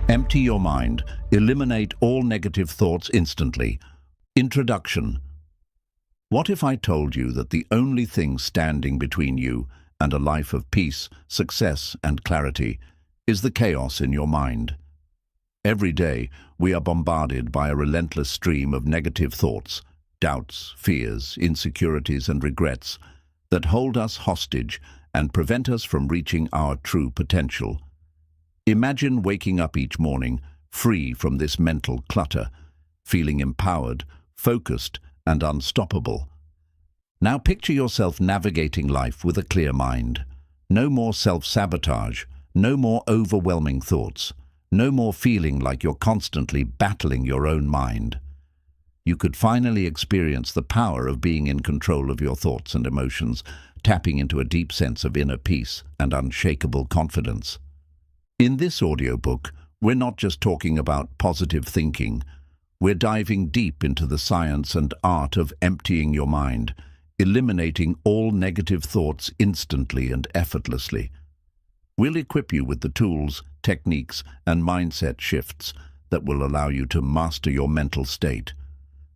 Empty your mind. Eliminate all negative thoughts instantly. Introduction. What if I told you that the only thing standing between you and a life of peace, success, and clarity is the chaos in your mind? Every day, we are bombarded by a relentless stream of negative thoughts, doubts, fears, insecurities, and regrets that hold us hostage and prevent us from reaching our true potential. Imagine waking up each morning free from this mental clutter, feeling empowered, focused, and unstoppable. Now picture yourself navigating life with a clear mind. No more self-sabotage, no more overwhelming thoughts, no more feeling like you're constantly battling your own mind. You could finally experience the power of being in control of your thoughts and emotions, tapping into a deep sense of inner peace and unshakable confidence. In this audiobook, we're not just talking about positive thinking. We're diving deep into the science and art of emptying your mind, eliminating all negative thoughts instantly and effortlessly. We'll equip you with the tools, techniques, and mindset shifts that will allow you to master your mental state.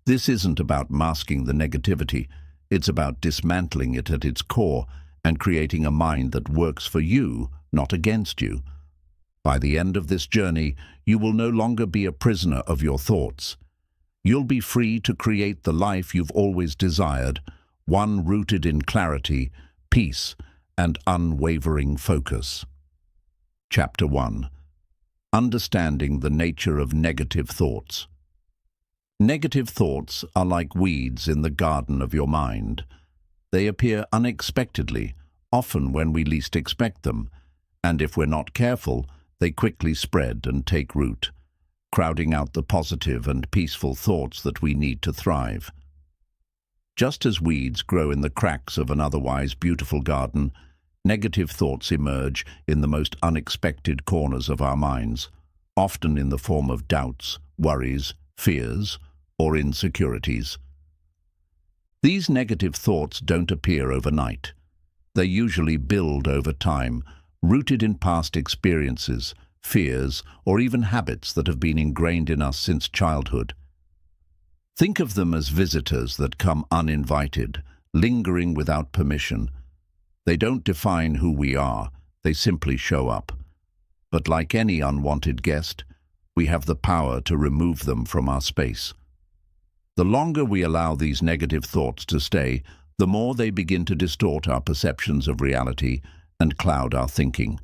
This isn't about masking the negativity. It's about dismantling it at its core and creating a mind that works for you, not against you. By the end of this journey, you will no longer be a prisoner of your thoughts. You'll be free to create the life you've always desired, one rooted in clarity, peace, and unwavering focus. Chapter 1. Understanding the nature of negative thoughts. Negative thoughts are like weeds in the garden of your mind. They appear unexpectedly, often when we least expect them, and if we're not careful, they quickly spread and take root, crowding out the positive and peaceful thoughts that we need to thrive. Just as weeds grow in the cracks of an otherwise beautiful garden, negative thoughts emerge in the most unexpected corners of our minds, often in the form of doubts, worries, fears, or insecurities. These negative thoughts don't appear overnight. They usually build over time, rooted in past experiences, fears, or even habits that have been ingrained in us since childhood. Think of them as visitors that come uninvited, lingering without permission. They don't define who we are, they simply show up. But like any unwanted guest, we have the power to remove them from our space. The longer we allow these negative thoughts to stay, the more they begin to distort our perceptions of reality and cloud our thinking.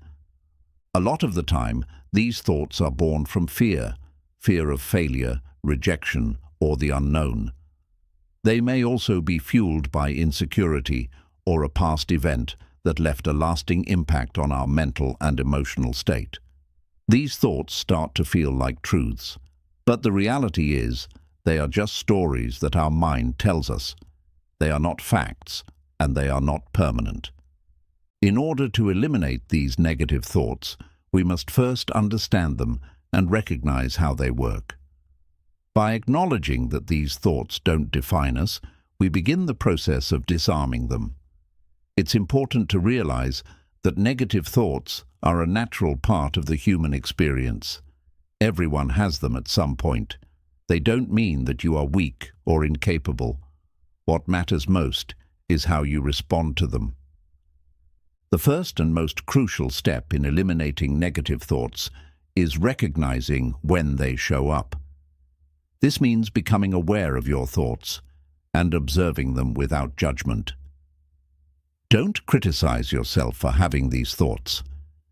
A lot of the time, these thoughts are born from fear of failure, rejection, or the unknown. They may also be fueled by insecurity or a past event that left a lasting impact on our mental and emotional state. These thoughts start to feel like truths, but the reality is they are just stories that our mind tells us. They are not facts, and they are not permanent. In order to eliminate these negative thoughts, we must first understand them and recognize how they work. By acknowledging that these thoughts don't define us, we begin the process of disarming them. It's important to realize that negative thoughts are a natural part of the human experience. Everyone has them at some point. They don't mean that you are weak or incapable. What matters most is how you respond to them. The first and most crucial step in eliminating negative thoughts is recognizing when they show up. This means becoming aware of your thoughts and observing them without judgment. Don't criticize yourself for having these thoughts.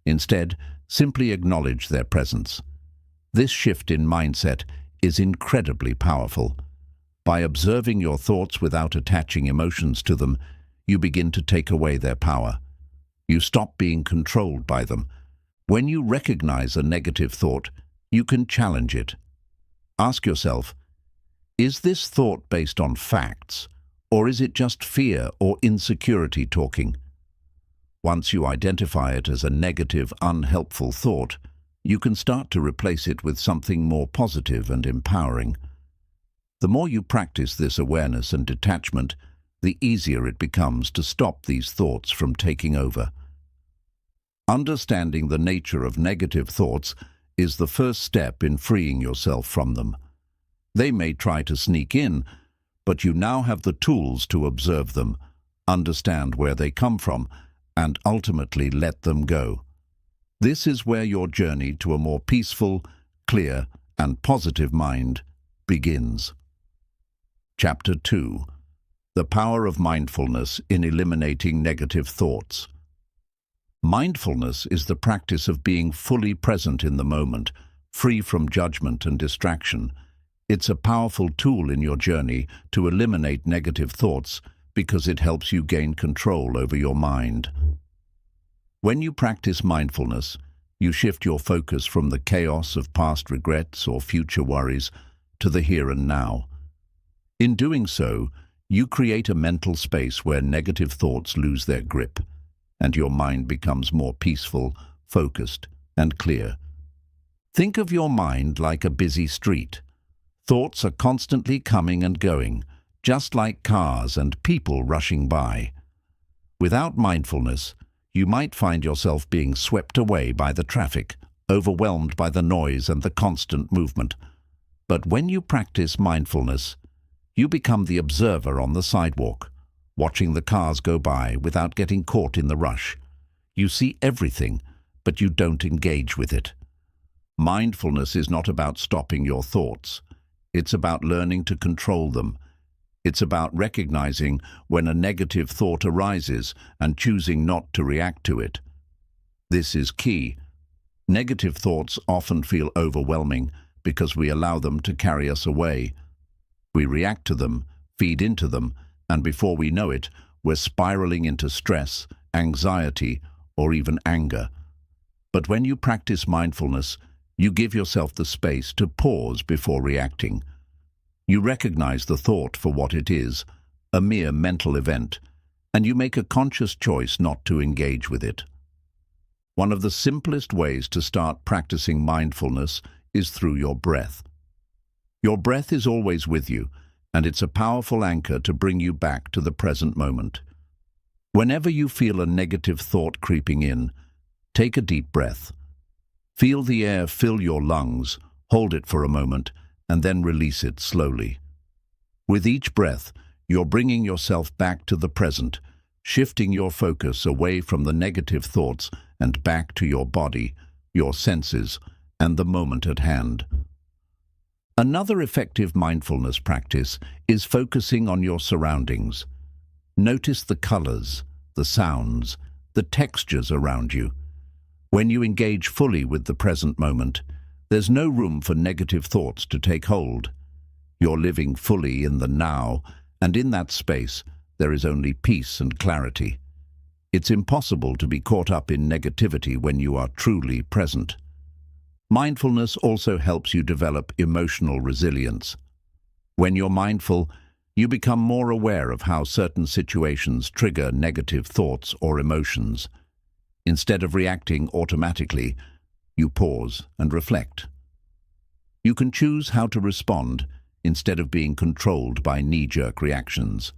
Instead, simply acknowledge their presence. This shift in mindset is incredibly powerful. By observing your thoughts without attaching emotions to them, you begin to take away their power. You stop being controlled by them. When you recognize a negative thought, you can challenge it. Ask yourself, is this thought based on facts, or is it just fear or insecurity talking? Once you identify it as a negative, unhelpful thought, you can start to replace it with something more positive and empowering. The more you practice this awareness and detachment, the easier it becomes to stop these thoughts from taking over. Understanding the nature of negative thoughts is the first step in freeing yourself from them. They may try to sneak in, but you now have the tools to observe them, understand where they come from, and ultimately let them go. This is where your journey to a more peaceful, clear, and positive mind begins. Chapter 2. The Power of Mindfulness in Eliminating Negative Thoughts. Mindfulness is the practice of being fully present in the moment, free from judgment and distraction. It's a powerful tool in your journey to eliminate negative thoughts because it helps you gain control over your mind. When you practice mindfulness, you shift your focus from the chaos of past regrets or future worries to the here and now. In doing so, you create a mental space where negative thoughts lose their grip, and your mind becomes more peaceful, focused, and clear. Think of your mind like a busy street. Thoughts are constantly coming and going, just like cars and people rushing by. Without mindfulness, you might find yourself being swept away by the traffic, overwhelmed by the noise and the constant movement. But when you practice mindfulness, you become the observer on the sidewalk, watching the cars go by without getting caught in the rush. You see everything, but you don't engage with it. Mindfulness is not about stopping your thoughts. It's about learning to control them. It's about recognizing when a negative thought arises and choosing not to react to it. This is key. Negative thoughts often feel overwhelming because we allow them to carry us away. We react to them, feed into them, and before we know it, we're spiraling into stress, anxiety, or even anger. But when you practice mindfulness, you give yourself the space to pause before reacting. You recognize the thought for what it is, a mere mental event, and you make a conscious choice not to engage with it. One of the simplest ways to start practicing mindfulness is through your breath. Your breath is always with you, and it's a powerful anchor to bring you back to the present moment. Whenever you feel a negative thought creeping in, take a deep breath. Feel the air fill your lungs, hold it for a moment, and then release it slowly. With each breath, you're bringing yourself back to the present, shifting your focus away from the negative thoughts and back to your body, your senses, and the moment at hand. Another effective mindfulness practice is focusing on your surroundings. Notice the colors, the sounds, the textures around you. When you engage fully with the present moment, there's no room for negative thoughts to take hold. You're living fully in the now, and in that space, there is only peace and clarity. It's impossible to be caught up in negativity when you are truly present. Mindfulness also helps you develop emotional resilience. When you're mindful, you become more aware of how certain situations trigger negative thoughts or emotions. Instead of reacting automatically, you pause and reflect. You can choose how to respond instead of being controlled by knee-jerk reactions.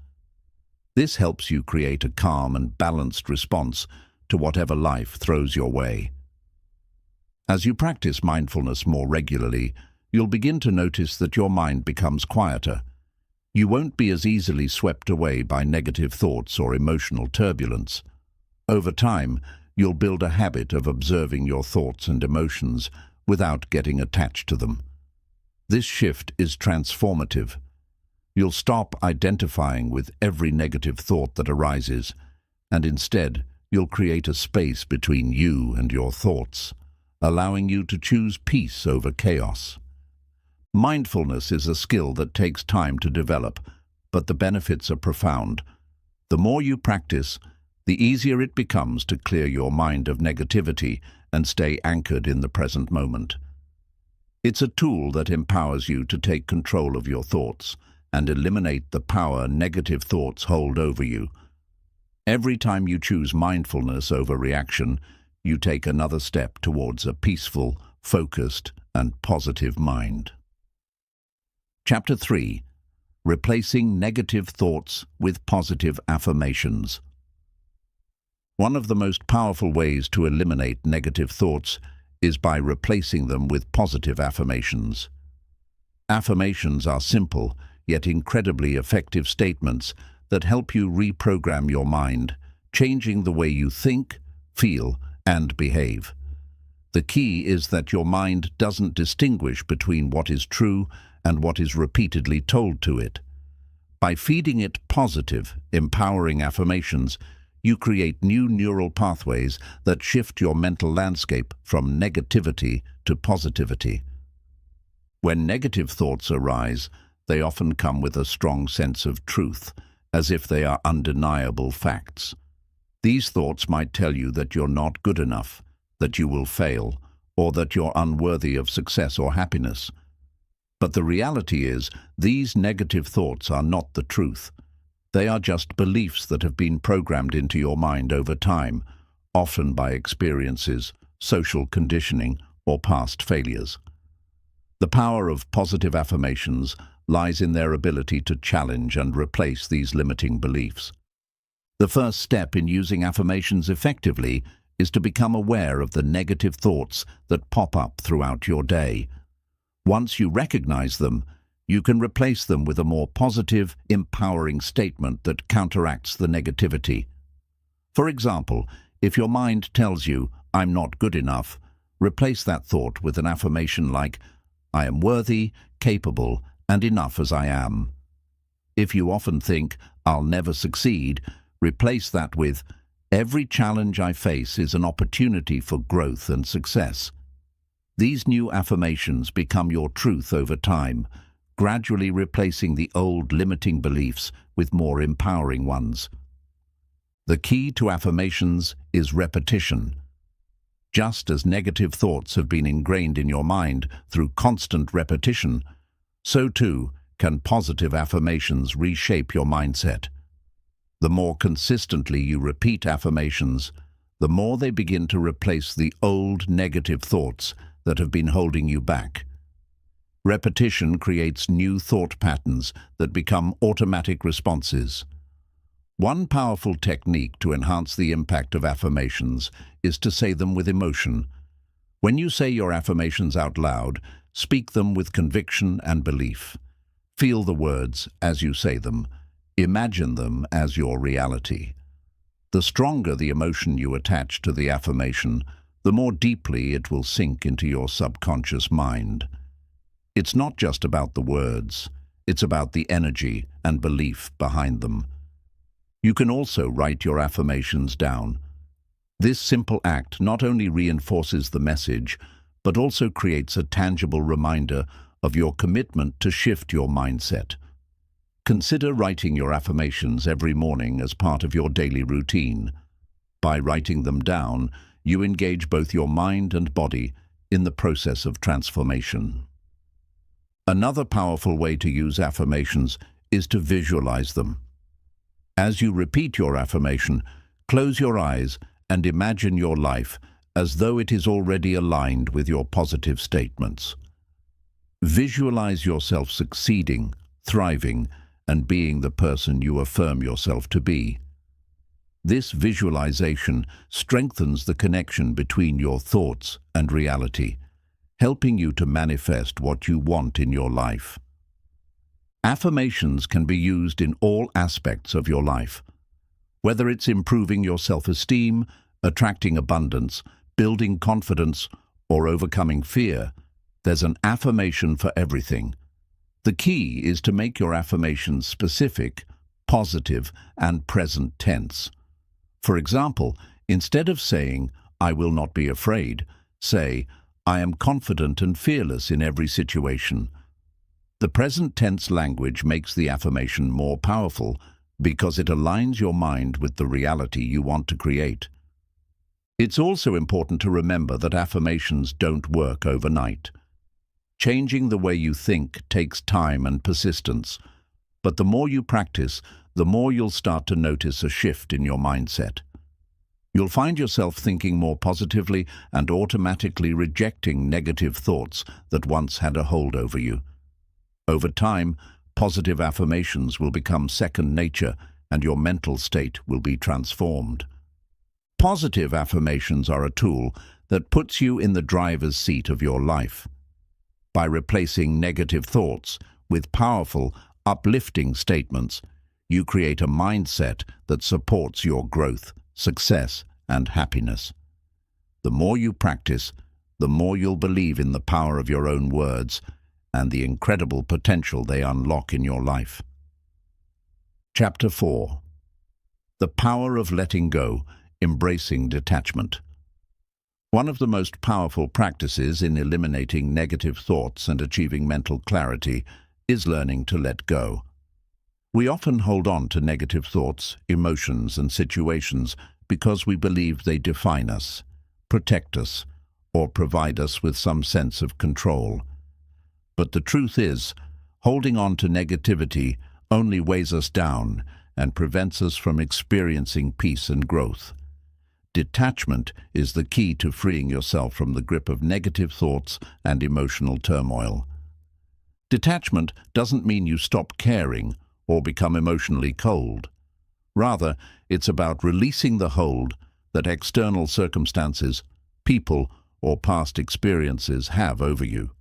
This helps you create a calm and balanced response to whatever life throws your way. As you practice mindfulness more regularly, you'll begin to notice that your mind becomes quieter. You won't be as easily swept away by negative thoughts or emotional turbulence. Over time, you'll build a habit of observing your thoughts and emotions without getting attached to them. This shift is transformative. You'll stop identifying with every negative thought that arises, and instead, you'll create a space between you and your thoughts, allowing you to choose peace over chaos. Mindfulness is a skill that takes time to develop, but the benefits are profound. The more you practice, the easier it becomes to clear your mind of negativity and stay anchored in the present moment. It's a tool that empowers you to take control of your thoughts and eliminate the power negative thoughts hold over you. Every time you choose mindfulness over reaction, you take another step towards a peaceful, focused, and positive mind. Chapter 3. Replacing negative thoughts with positive affirmations. One of the most powerful ways to eliminate negative thoughts is by replacing them with positive affirmations. Affirmations are simple, yet incredibly effective statements that help you reprogram your mind, changing the way you think, feel, and behave. The key is that your mind doesn't distinguish between what is true and what is repeatedly told to it. By feeding it positive, empowering affirmations, you create new neural pathways that shift your mental landscape from negativity to positivity. When negative thoughts arise, they often come with a strong sense of truth, as if they are undeniable facts. These thoughts might tell you that you're not good enough, that you will fail, or that you're unworthy of success or happiness. But the reality is, these negative thoughts are not the truth. They are just beliefs that have been programmed into your mind over time, often by experiences, social conditioning, or past failures. The power of positive affirmations lies in their ability to challenge and replace these limiting beliefs. The first step in using affirmations effectively is to become aware of the negative thoughts that pop up throughout your day. Once you recognize them, you can replace them with a more positive, empowering statement that counteracts the negativity. For example, if your mind tells you, "I'm not good enough," replace that thought with an affirmation like, "I am worthy, capable, and enough as I am." If you often think, "I'll never succeed," replace that with, "Every challenge I face is an opportunity for growth and success." These new affirmations become your truth over time, gradually replacing the old limiting beliefs with more empowering ones. The key to affirmations is repetition. Just as negative thoughts have been ingrained in your mind through constant repetition, so too can positive affirmations reshape your mindset. The more consistently you repeat affirmations, the more they begin to replace the old negative thoughts that have been holding you back. Repetition creates new thought patterns that become automatic responses. One powerful technique to enhance the impact of affirmations is to say them with emotion. When you say your affirmations out loud, speak them with conviction and belief. Feel the words as you say them. Imagine them as your reality. The stronger the emotion you attach to the affirmation, the more deeply it will sink into your subconscious mind. It's not just about the words, it's about the energy and belief behind them. You can also write your affirmations down. This simple act not only reinforces the message, but also creates a tangible reminder of your commitment to shift your mindset. Consider writing your affirmations every morning as part of your daily routine. By writing them down, you engage both your mind and body in the process of transformation. Another powerful way to use affirmations is to visualize them. As you repeat your affirmation, close your eyes and imagine your life as though it is already aligned with your positive statements. Visualize yourself succeeding, thriving, and being the person you affirm yourself to be. This visualization strengthens the connection between your thoughts and reality, helping you to manifest what you want in your life. Affirmations can be used in all aspects of your life. Whether it's improving your self-esteem, attracting abundance, building confidence, or overcoming fear, there's an affirmation for everything. The key is to make your affirmations specific, positive, and present tense. For example, instead of saying, "I will not be afraid," say, "I am confident and fearless in every situation." The present tense language makes the affirmation more powerful because it aligns your mind with the reality you want to create. It's also important to remember that affirmations don't work overnight. Changing the way you think takes time and persistence, but the more you practice, the more you'll start to notice a shift in your mindset. You'll find yourself thinking more positively and automatically rejecting negative thoughts that once had a hold over you. Over time, positive affirmations will become second nature and your mental state will be transformed. Positive affirmations are a tool that puts you in the driver's seat of your life. By replacing negative thoughts with powerful, uplifting statements, you create a mindset that supports your growth, success, and happiness. The more you practice, the more you'll believe in the power of your own words and the incredible potential they unlock in your life. Chapter 4. The Power of Letting Go, Embracing Detachment. One of the most powerful practices in eliminating negative thoughts and achieving mental clarity is learning to let go. We often hold on to negative thoughts, emotions, and situations because we believe they define us, protect us, or provide us with some sense of control. But the truth is, holding on to negativity only weighs us down and prevents us from experiencing peace and growth. Detachment is the key to freeing yourself from the grip of negative thoughts and emotional turmoil. Detachment doesn't mean you stop caring or become emotionally cold. Rather, it's about releasing the hold that external circumstances, people, or past experiences have over you.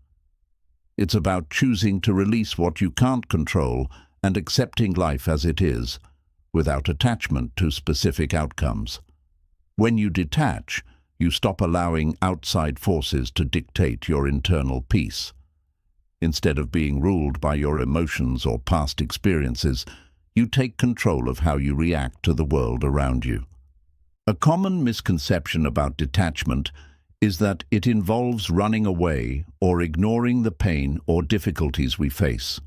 It's about choosing to release what you can't control and accepting life as it is, without attachment to specific outcomes. When you detach, you stop allowing outside forces to dictate your internal peace. Instead of being ruled by your emotions or past experiences, you take control of how you react to the world around you. A common misconception about detachment is that it involves running away or ignoring the pain or difficulties we face.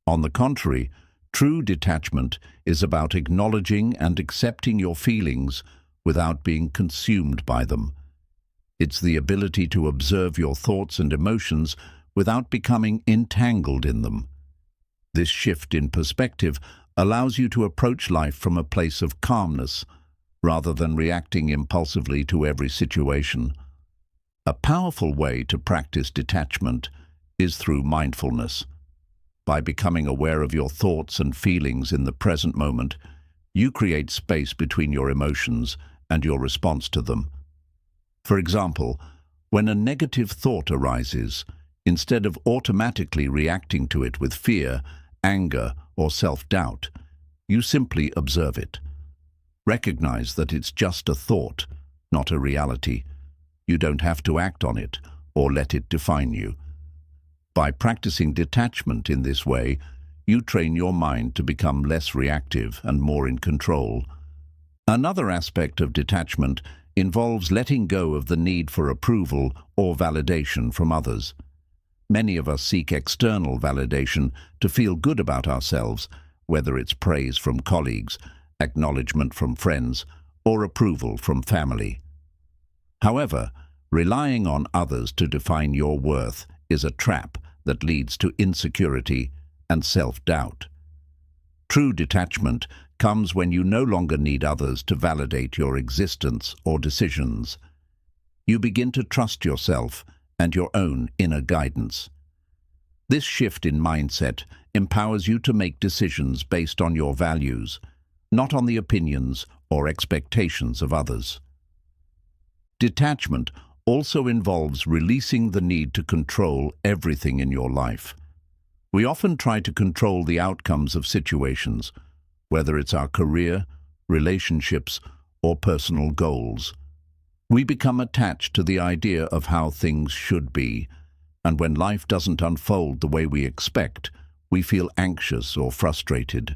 On the contrary, true detachment is about acknowledging and accepting your feelings without being consumed by them. It's the ability to observe your thoughts and emotions without becoming entangled in them. This shift in perspective allows you to approach life from a place of calmness, rather than reacting impulsively to every situation. A powerful way to practice detachment is through mindfulness. By becoming aware of your thoughts and feelings in the present moment, you create space between your emotions and your response to them. For example, when a negative thought arises, instead of automatically reacting to it with fear, anger, or self-doubt, you simply observe it. Recognize that it's just a thought, not a reality. You don't have to act on it or let it define you. By practicing detachment in this way, you train your mind to become less reactive and more in control. Another aspect of detachment involves letting go of the need for approval or validation from others. Many of us seek external validation to feel good about ourselves, whether it's praise from colleagues, acknowledgement from friends, or approval from family. However, relying on others to define your worth is a trap that leads to insecurity and self-doubt. True detachment comes when you no longer need others to validate your existence or decisions. You begin to trust yourself and your own inner guidance. This shift in mindset empowers you to make decisions based on your values, not on the opinions or expectations of others. Detachment also involves releasing the need to control everything in your life. We often try to control the outcomes of situations, whether it's our career, relationships, or personal goals. We become attached to the idea of how things should be, and when life doesn't unfold the way we expect, we feel anxious or frustrated.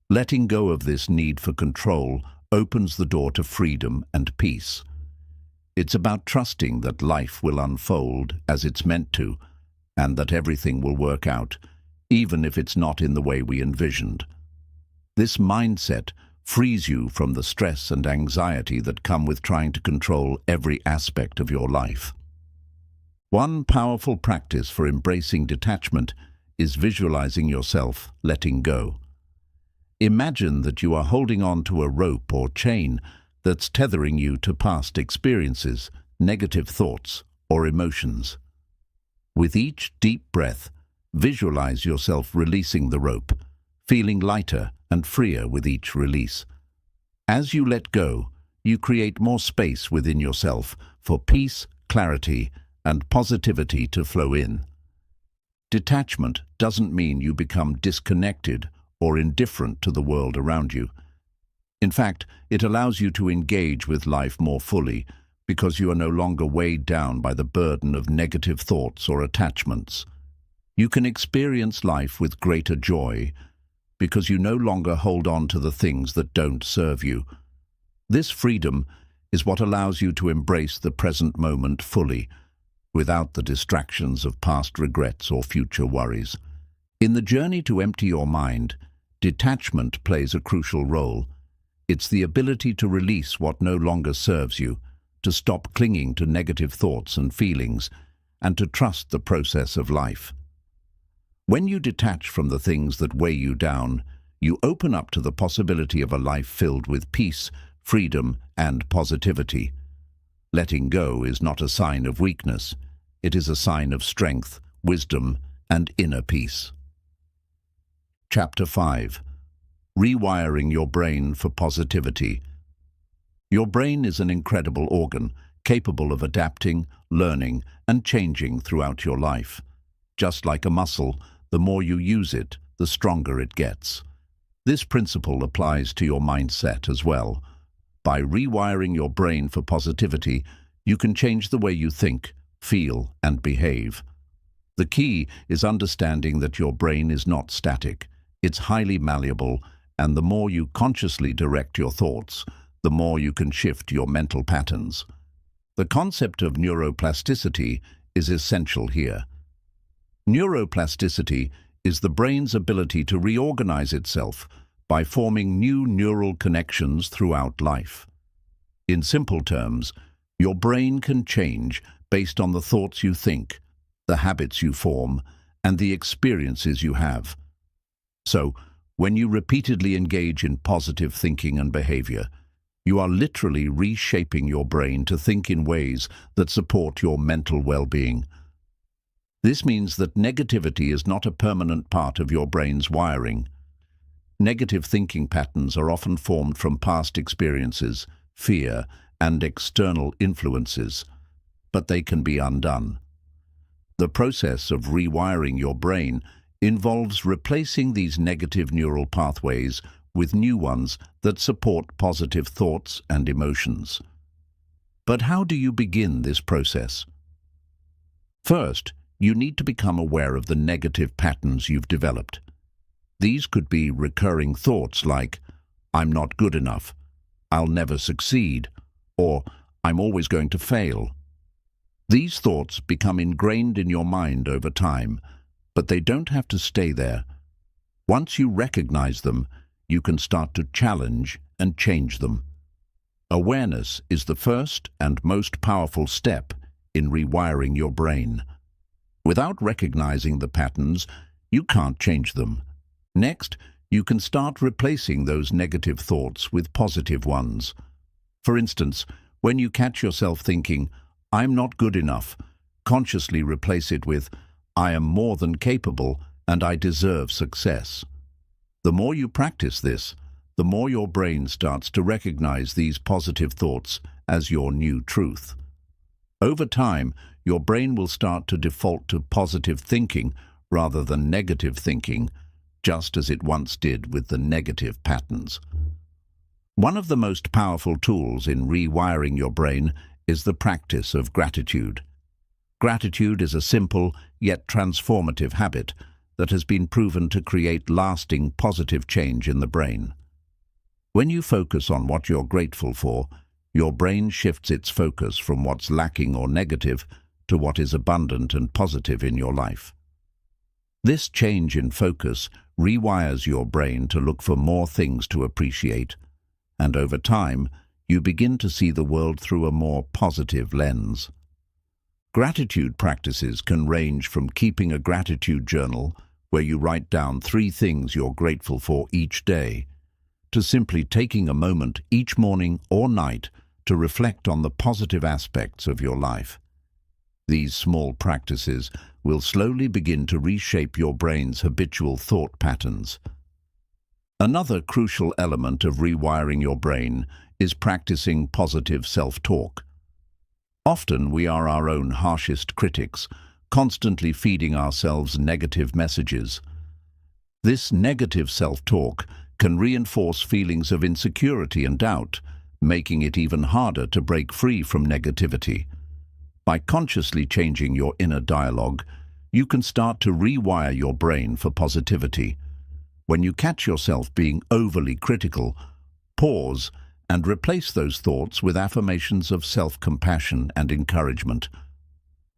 Letting go of this need for control opens the door to freedom and peace. It's about trusting that life will unfold as it's meant to, and that everything will work out, even if it's not in the way we envisioned. This mindset frees you from the stress and anxiety that come with trying to control every aspect of your life. One powerful practice for embracing detachment is visualizing yourself letting go. Imagine that you are holding on to a rope or chain that's tethering you to past experiences, negative thoughts, or emotions. With each deep breath, visualize yourself releasing the rope, feeling lighter and freer with each release. As you let go, you create more space within yourself for peace, clarity, and positivity to flow in. Detachment doesn't mean you become disconnected or indifferent to the world around you. In fact, it allows you to engage with life more fully because you are no longer weighed down by the burden of negative thoughts or attachments. You can experience life with greater joy because you no longer hold on to the things that don't serve you. This freedom is what allows you to embrace the present moment fully, without the distractions of past regrets or future worries. In the journey to empty your mind, detachment plays a crucial role. It's the ability to release what no longer serves you, to stop clinging to negative thoughts and feelings, and to trust the process of life. When you detach from the things that weigh you down, you open up to the possibility of a life filled with peace, freedom, and positivity. Letting go is not a sign of weakness. It is a sign of strength, wisdom, and inner peace. Chapter 5. Rewiring your brain for positivity. Your brain is an incredible organ, capable of adapting, learning, and changing throughout your life. Just like a muscle, the more you use it, the stronger it gets. This principle applies to your mindset as well. By rewiring your brain for positivity, you can change the way you think, feel, and behave. The key is understanding that your brain is not static. It's highly malleable, and the more you consciously direct your thoughts, the more you can shift your mental patterns. The concept of neuroplasticity is essential here. Neuroplasticity is the brain's ability to reorganize itself by forming new neural connections throughout life. In simple terms, your brain can change based on the thoughts you think, the habits you form, and the experiences you have. So, when you repeatedly engage in positive thinking and behavior, you are literally reshaping your brain to think in ways that support your mental well-being. This means that negativity is not a permanent part of your brain's wiring. Negative thinking patterns are often formed from past experiences, fear, and external influences, but they can be undone. The process of rewiring your brain involves replacing these negative neural pathways with new ones that support positive thoughts and emotions. But how do you begin this process? First, you need to become aware of the negative patterns you've developed. These could be recurring thoughts like, "I'm not good enough," "I'll never succeed," or "I'm always going to fail." These thoughts become ingrained in your mind over time, but they don't have to stay there. Once you recognize them, you can start to challenge and change them. Awareness is the first and most powerful step in rewiring your brain. Without recognizing the patterns, you can't change them. Next, you can start replacing those negative thoughts with positive ones. For instance, when you catch yourself thinking, "I'm not good enough," consciously replace it with, "I am more than capable and I deserve success." The more you practice this, the more your brain starts to recognize these positive thoughts as your new truth. Over time, your brain will start to default to positive thinking rather than negative thinking, just as it once did with the negative patterns. One of the most powerful tools in rewiring your brain is the practice of gratitude. Gratitude is a simple yet transformative habit that has been proven to create lasting positive change in the brain. When you focus on what you're grateful for, your brain shifts its focus from what's lacking or negative to what is abundant and positive in your life. This change in focus rewires your brain to look for more things to appreciate, and over time, you begin to see the world through a more positive lens. Gratitude practices can range from keeping a gratitude journal, where you write down 3 things you're grateful for each day, to simply taking a moment each morning or night to reflect on the positive aspects of your life. These small practices will slowly begin to reshape your brain's habitual thought patterns. Another crucial element of rewiring your brain is practicing positive self-talk. Often we are our own harshest critics, constantly feeding ourselves negative messages. This negative self-talk can reinforce feelings of insecurity and doubt, making it even harder to break free from negativity. By consciously changing your inner dialogue, you can start to rewire your brain for positivity. When you catch yourself being overly critical, pause and replace those thoughts with affirmations of self-compassion and encouragement.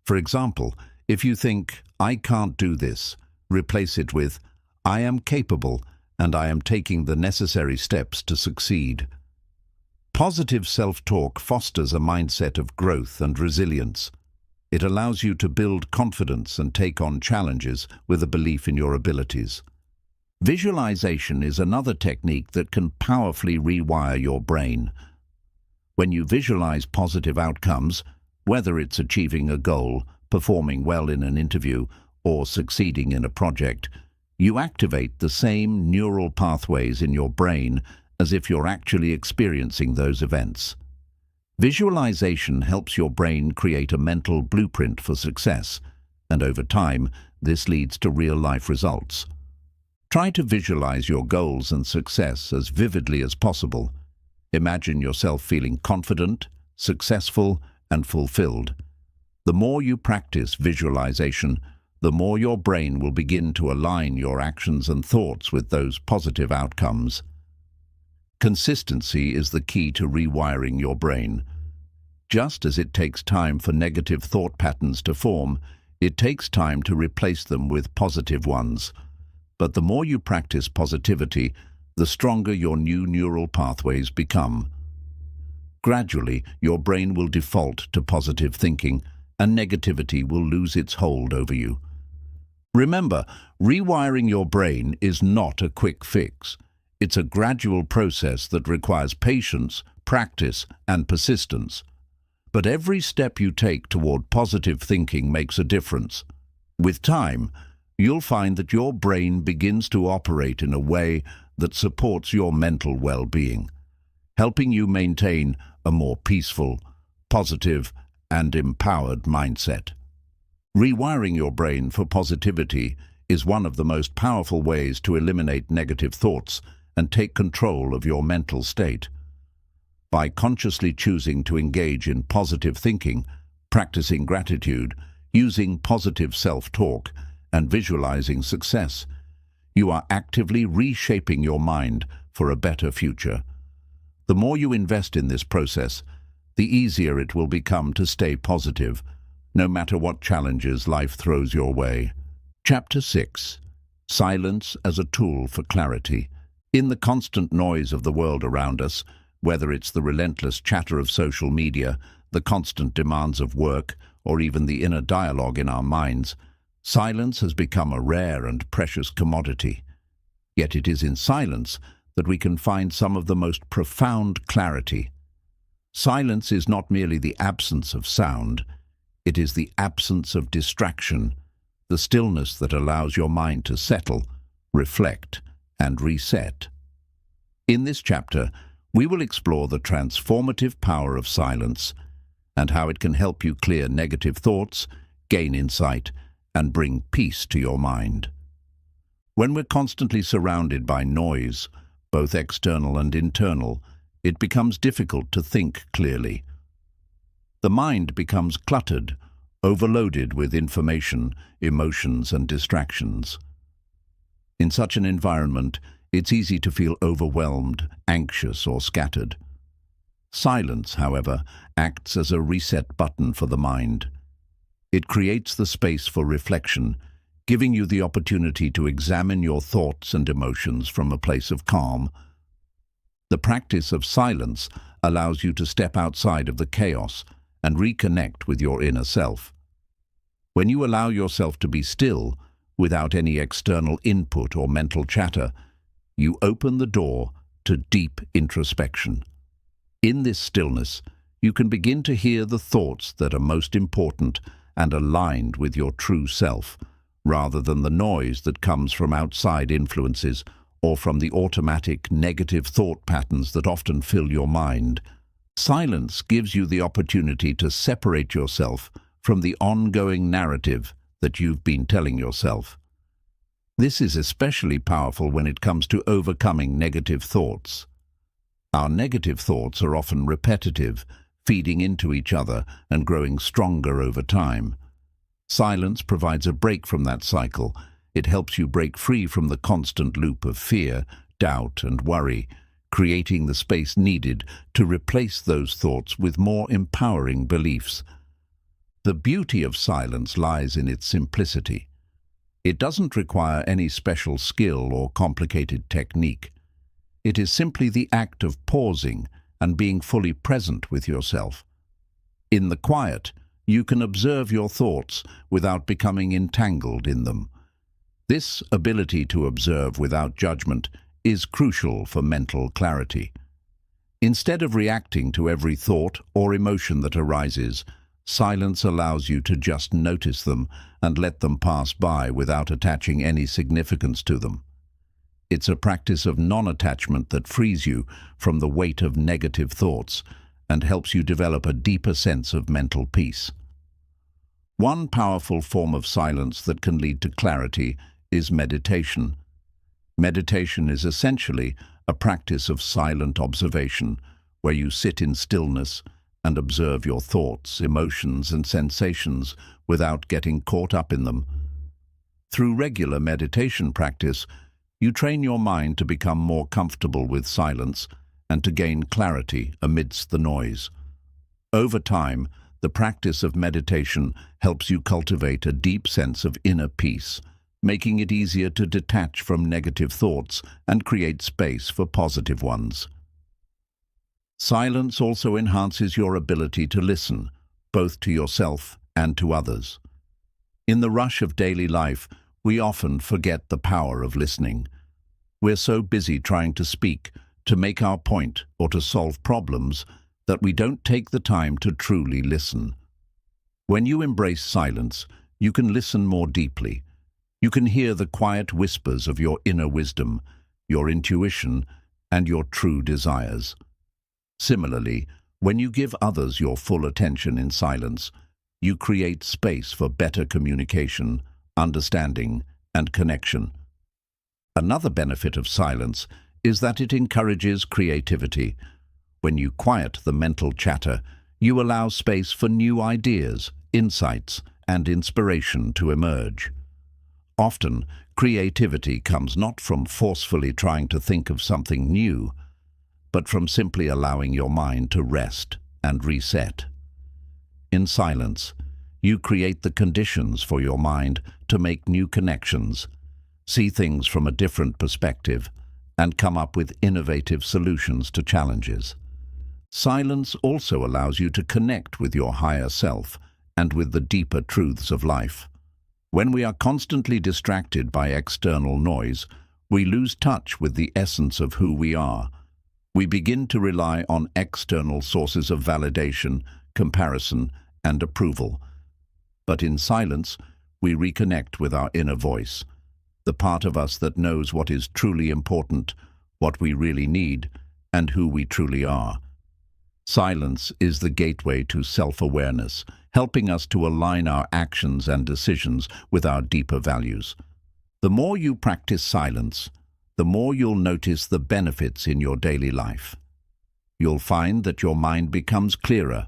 For example, if you think, "I can't do this," replace it with, "I am capable and I am taking the necessary steps to succeed." Positive self-talk fosters a mindset of growth and resilience. It allows you to build confidence and take on challenges with a belief in your abilities. Visualization is another technique that can powerfully rewire your brain. When you visualize positive outcomes, whether it's achieving a goal, performing well in an interview, or succeeding in a project, you activate the same neural pathways in your brain as if you're actually experiencing those events. Visualization helps your brain create a mental blueprint for success, and over time, this leads to real-life results. Try to visualize your goals and success as vividly as possible. Imagine yourself feeling confident, successful, and fulfilled. The more you practice visualization, the more your brain will begin to align your actions and thoughts with those positive outcomes. Consistency is the key to rewiring your brain. Just as it takes time for negative thought patterns to form, it takes time to replace them with positive ones. But the more you practice positivity, the stronger your new neural pathways become. Gradually, your brain will default to positive thinking, and negativity will lose its hold over you. Remember, rewiring your brain is not a quick fix. It's a gradual process that requires patience, practice, and persistence. But every step you take toward positive thinking makes a difference. With time, you'll find that your brain begins to operate in a way that supports your mental well-being, helping you maintain a more peaceful, positive, and empowered mindset. Rewiring your brain for positivity is one of the most powerful ways to eliminate negative thoughts and take control of your mental state. By consciously choosing to engage in positive thinking, practicing gratitude, using positive self-talk, and visualizing success, you are actively reshaping your mind for a better future. The more you invest in this process, the easier it will become to stay positive, no matter what challenges life throws your way. Chapter 6. Silence as a tool for clarity. In the constant noise of the world around us, whether it's the relentless chatter of social media, the constant demands of work, or even the inner dialogue in our minds, silence has become a rare and precious commodity. Yet it is in silence that we can find some of the most profound clarity. Silence is not merely the absence of sound, it is the absence of distraction, the stillness that allows your mind to settle, reflect, and reset. In this chapter, we will explore the transformative power of silence and how it can help you clear negative thoughts, gain insight, and bring peace to your mind. When we're constantly surrounded by noise, both external and internal, it becomes difficult to think clearly. The mind becomes cluttered, overloaded with information, emotions, and distractions. In such an environment, it's easy to feel overwhelmed, anxious, or scattered. Silence, however, acts as a reset button for the mind. It creates the space for reflection, giving you the opportunity to examine your thoughts and emotions from a place of calm. The practice of silence allows you to step outside of the chaos and reconnect with your inner self. When you allow yourself to be still, without any external input or mental chatter, you open the door to deep introspection. In this stillness, you can begin to hear the thoughts that are most important and aligned with your true self, rather than the noise that comes from outside influences or from the automatic negative thought patterns that often fill your mind. Silence gives you the opportunity to separate yourself from the ongoing narrative that you've been telling yourself. This is especially powerful when it comes to overcoming negative thoughts. Our negative thoughts are often repetitive, feeding into each other and growing stronger over time. Silence provides a break from that cycle. It helps you break free from the constant loop of fear, doubt, and worry, creating the space needed to replace those thoughts with more empowering beliefs. The beauty of silence lies in its simplicity. It doesn't require any special skill or complicated technique. It is simply the act of pausing and being fully present with yourself. In the quiet, you can observe your thoughts without becoming entangled in them. This ability to observe without judgment is crucial for mental clarity. Instead of reacting to every thought or emotion that arises, silence allows you to just notice them and let them pass by without attaching any significance to them. It's a practice of non-attachment that frees you from the weight of negative thoughts and helps you develop a deeper sense of mental peace. One powerful form of silence that can lead to clarity is meditation. Meditation is essentially a practice of silent observation, where you sit in stillness and observe your thoughts, emotions, and sensations without getting caught up in them. Through regular meditation practice, you train your mind to become more comfortable with silence and to gain clarity amidst the noise. Over time, the practice of meditation helps you cultivate a deep sense of inner peace, making it easier to detach from negative thoughts and create space for positive ones. Silence also enhances your ability to listen, both to yourself and to others. In the rush of daily life, we often forget the power of listening. We're so busy trying to speak, to make our point, or to solve problems that we don't take the time to truly listen. When you embrace silence, you can listen more deeply. You can hear the quiet whispers of your inner wisdom, your intuition, and your true desires. Similarly, when you give others your full attention in silence, you create space for better communication, understanding, and connection. Another benefit of silence is that it encourages creativity. When you quiet the mental chatter, you allow space for new ideas, insights, and inspiration to emerge. Often, creativity comes not from forcefully trying to think of something new, but from simply allowing your mind to rest and reset. In silence, you create the conditions for your mind to make new connections, see things from a different perspective, and come up with innovative solutions to challenges. Silence also allows you to connect with your higher self and with the deeper truths of life. When we are constantly distracted by external noise, we lose touch with the essence of who we are. We begin to rely on external sources of validation, comparison, and approval. But in silence, we reconnect with our inner voice, the part of us that knows what is truly important, what we really need, and who we truly are. Silence is the gateway to self-awareness, helping us to align our actions and decisions with our deeper values. The more you practice silence, the more you'll notice the benefits in your daily life. You'll find that your mind becomes clearer,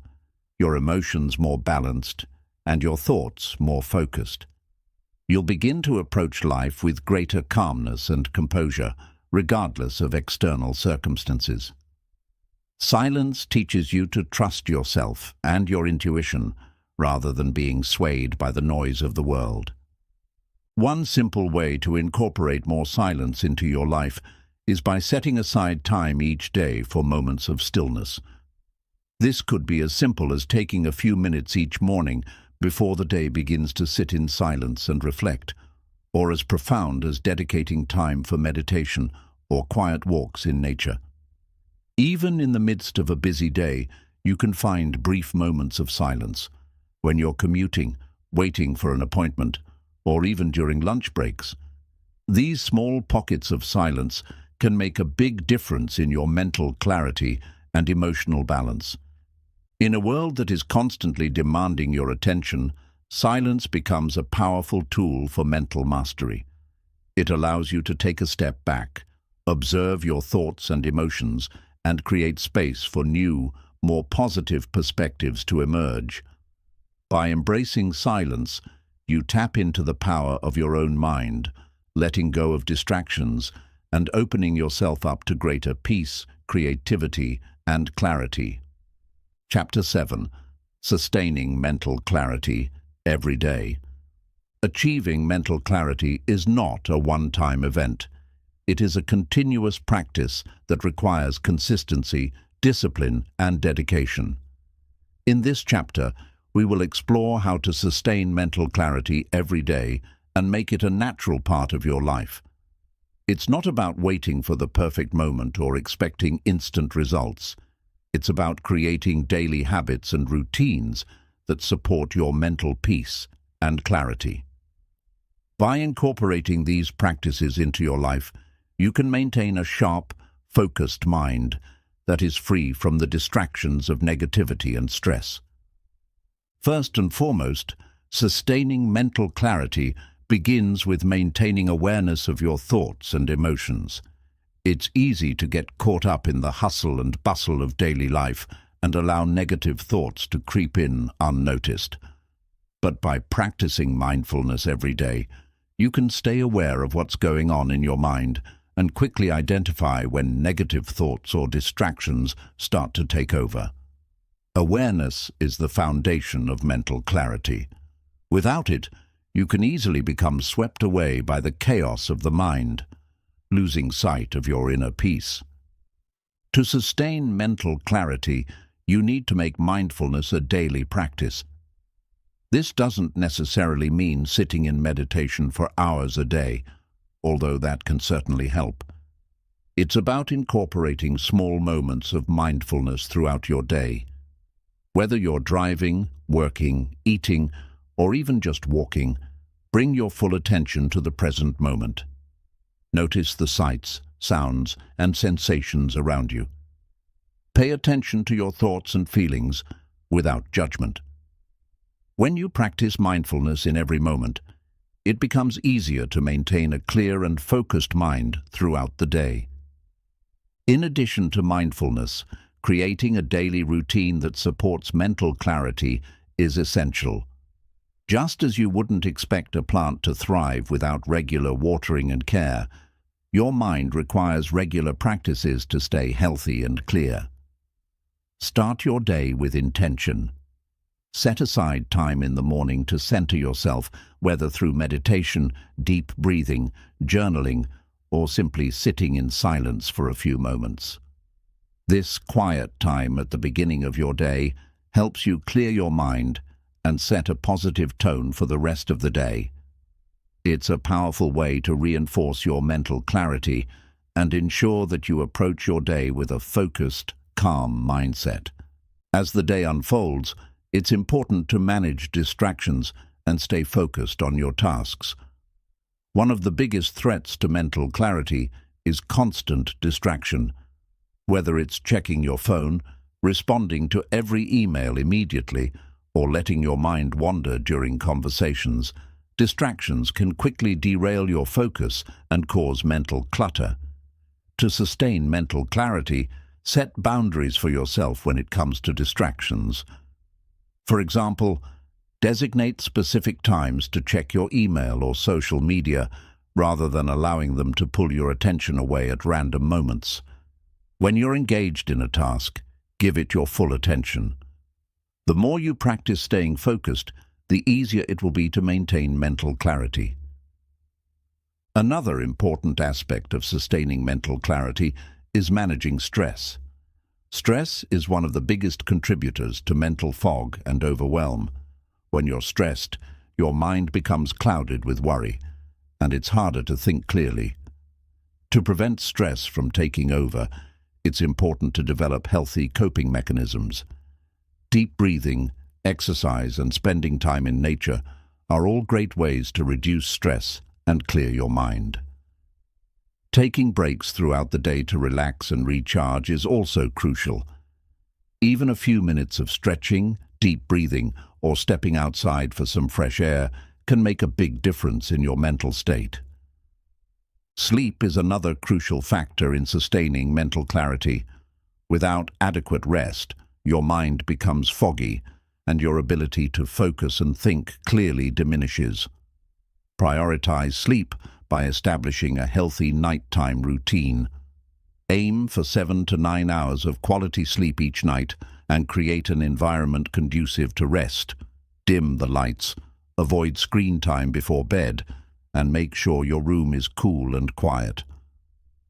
your emotions more balanced, and your thoughts more focused. You'll begin to approach life with greater calmness and composure, regardless of external circumstances. Silence teaches you to trust yourself and your intuition, rather than being swayed by the noise of the world. One simple way to incorporate more silence into your life is by setting aside time each day for moments of stillness. This could be as simple as taking a few minutes each morning before the day begins to sit in silence and reflect, or as profound as dedicating time for meditation or quiet walks in nature. Even in the midst of a busy day, you can find brief moments of silence. When you're commuting, waiting for an appointment, or even during lunch breaks, These small pockets of silence can make a big difference in your mental clarity and emotional balance. In a world that is constantly demanding your attention, silence becomes a powerful tool for mental mastery. It allows you to take a step back, observe your thoughts and emotions, and create space for new, more positive perspectives to emerge. By embracing silence, you tap into the power of your own mind, letting go of distractions and opening yourself up to greater peace, creativity, and clarity. Chapter 7. Sustaining mental clarity every day. Achieving mental clarity is not a one-time event. It is a continuous practice that requires consistency, discipline, and dedication. In this chapter, we will explore how to sustain mental clarity every day and make it a natural part of your life. It's not about waiting for the perfect moment or expecting instant results. It's about creating daily habits and routines that support your mental peace and clarity. By incorporating these practices into your life, you can maintain a sharp, focused mind that is free from the distractions of negativity and stress. First and foremost, sustaining mental clarity begins with maintaining awareness of your thoughts and emotions. It's easy to get caught up in the hustle and bustle of daily life and allow negative thoughts to creep in unnoticed. But by practicing mindfulness every day, you can stay aware of what's going on in your mind and quickly identify when negative thoughts or distractions start to take over. Awareness is the foundation of mental clarity. Without it, you can easily become swept away by the chaos of the mind, losing sight of your inner peace. To sustain mental clarity, you need to make mindfulness a daily practice. This doesn't necessarily mean sitting in meditation for hours a day, although that can certainly help. It's about incorporating small moments of mindfulness throughout your day. Whether you're driving, working, eating, or even just walking, bring your full attention to the present moment. Notice the sights, sounds, and sensations around you. Pay attention to your thoughts and feelings without judgment. When you practice mindfulness in every moment, it becomes easier to maintain a clear and focused mind throughout the day. In addition to mindfulness, creating a daily routine that supports mental clarity is essential. Just as you wouldn't expect a plant to thrive without regular watering and care, your mind requires regular practices to stay healthy and clear. Start your day with intention. Set aside time in the morning to center yourself, whether through meditation, deep breathing, journaling, or simply sitting in silence for a few moments. This quiet time at the beginning of your day helps you clear your mind and set a positive tone for the rest of the day. It's a powerful way to reinforce your mental clarity and ensure that you approach your day with a focused, calm mindset. As the day unfolds, it's important to manage distractions and stay focused on your tasks. One of the biggest threats to mental clarity is constant distraction. Whether it's checking your phone, responding to every email immediately, or letting your mind wander during conversations, distractions can quickly derail your focus and cause mental clutter. To sustain mental clarity, set boundaries for yourself when it comes to distractions. For example, designate specific times to check your email or social media rather than allowing them to pull your attention away at random moments. When you're engaged in a task, give it your full attention. The more you practice staying focused, the easier it will be to maintain mental clarity. Another important aspect of sustaining mental clarity is managing stress. Stress is one of the biggest contributors to mental fog and overwhelm. When you're stressed, your mind becomes clouded with worry, and it's harder to think clearly. To prevent stress from taking over, it's important to develop healthy coping mechanisms. Deep breathing, exercise, and spending time in nature are all great ways to reduce stress and clear your mind. Taking breaks throughout the day to relax and recharge is also crucial. Even a few minutes of stretching, deep breathing, or stepping outside for some fresh air can make a big difference in your mental state. Sleep is another crucial factor in sustaining mental clarity. Without adequate rest, your mind becomes foggy, and your ability to focus and think clearly diminishes. Prioritize sleep by establishing a healthy nighttime routine. Aim for 7 to 9 hours of quality sleep each night and create an environment conducive to rest. Dim the lights, avoid screen time before bed, and make sure your room is cool and quiet.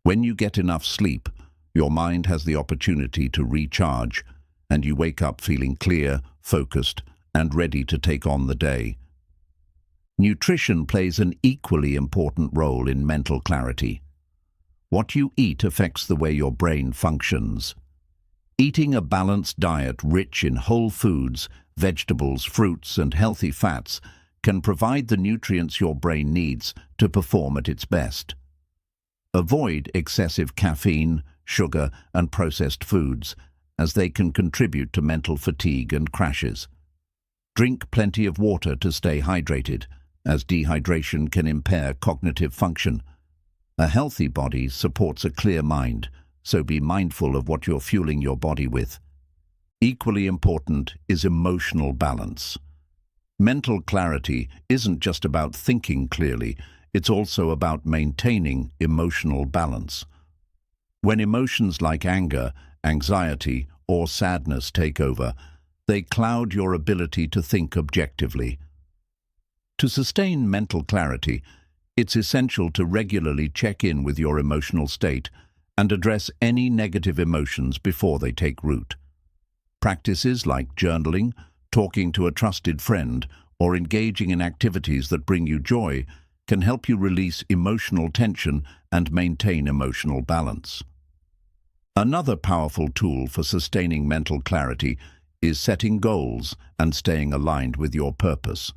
When you get enough sleep, your mind has the opportunity to recharge, and you wake up feeling clear, focused, and ready to take on the day. Nutrition plays an equally important role in mental clarity. What you eat affects the way your brain functions. Eating a balanced diet rich in whole foods, vegetables, fruits, and healthy fats can provide the nutrients your brain needs to perform at its best. Avoid excessive caffeine, sugar, and processed foods, as they can contribute to mental fatigue and crashes. Drink plenty of water to stay hydrated, as dehydration can impair cognitive function. A healthy body supports a clear mind, so be mindful of what you're fueling your body with. Equally important is emotional balance. Mental clarity isn't just about thinking clearly, it's also about maintaining emotional balance. When emotions like anger, anxiety, or sadness take over, they cloud your ability to think objectively. To sustain mental clarity, it's essential to regularly check in with your emotional state and address any negative emotions before they take root. Practices like journaling, talking to a trusted friend, or engaging in activities that bring you joy can help you release emotional tension and maintain emotional balance. Another powerful tool for sustaining mental clarity is setting goals and staying aligned with your purpose.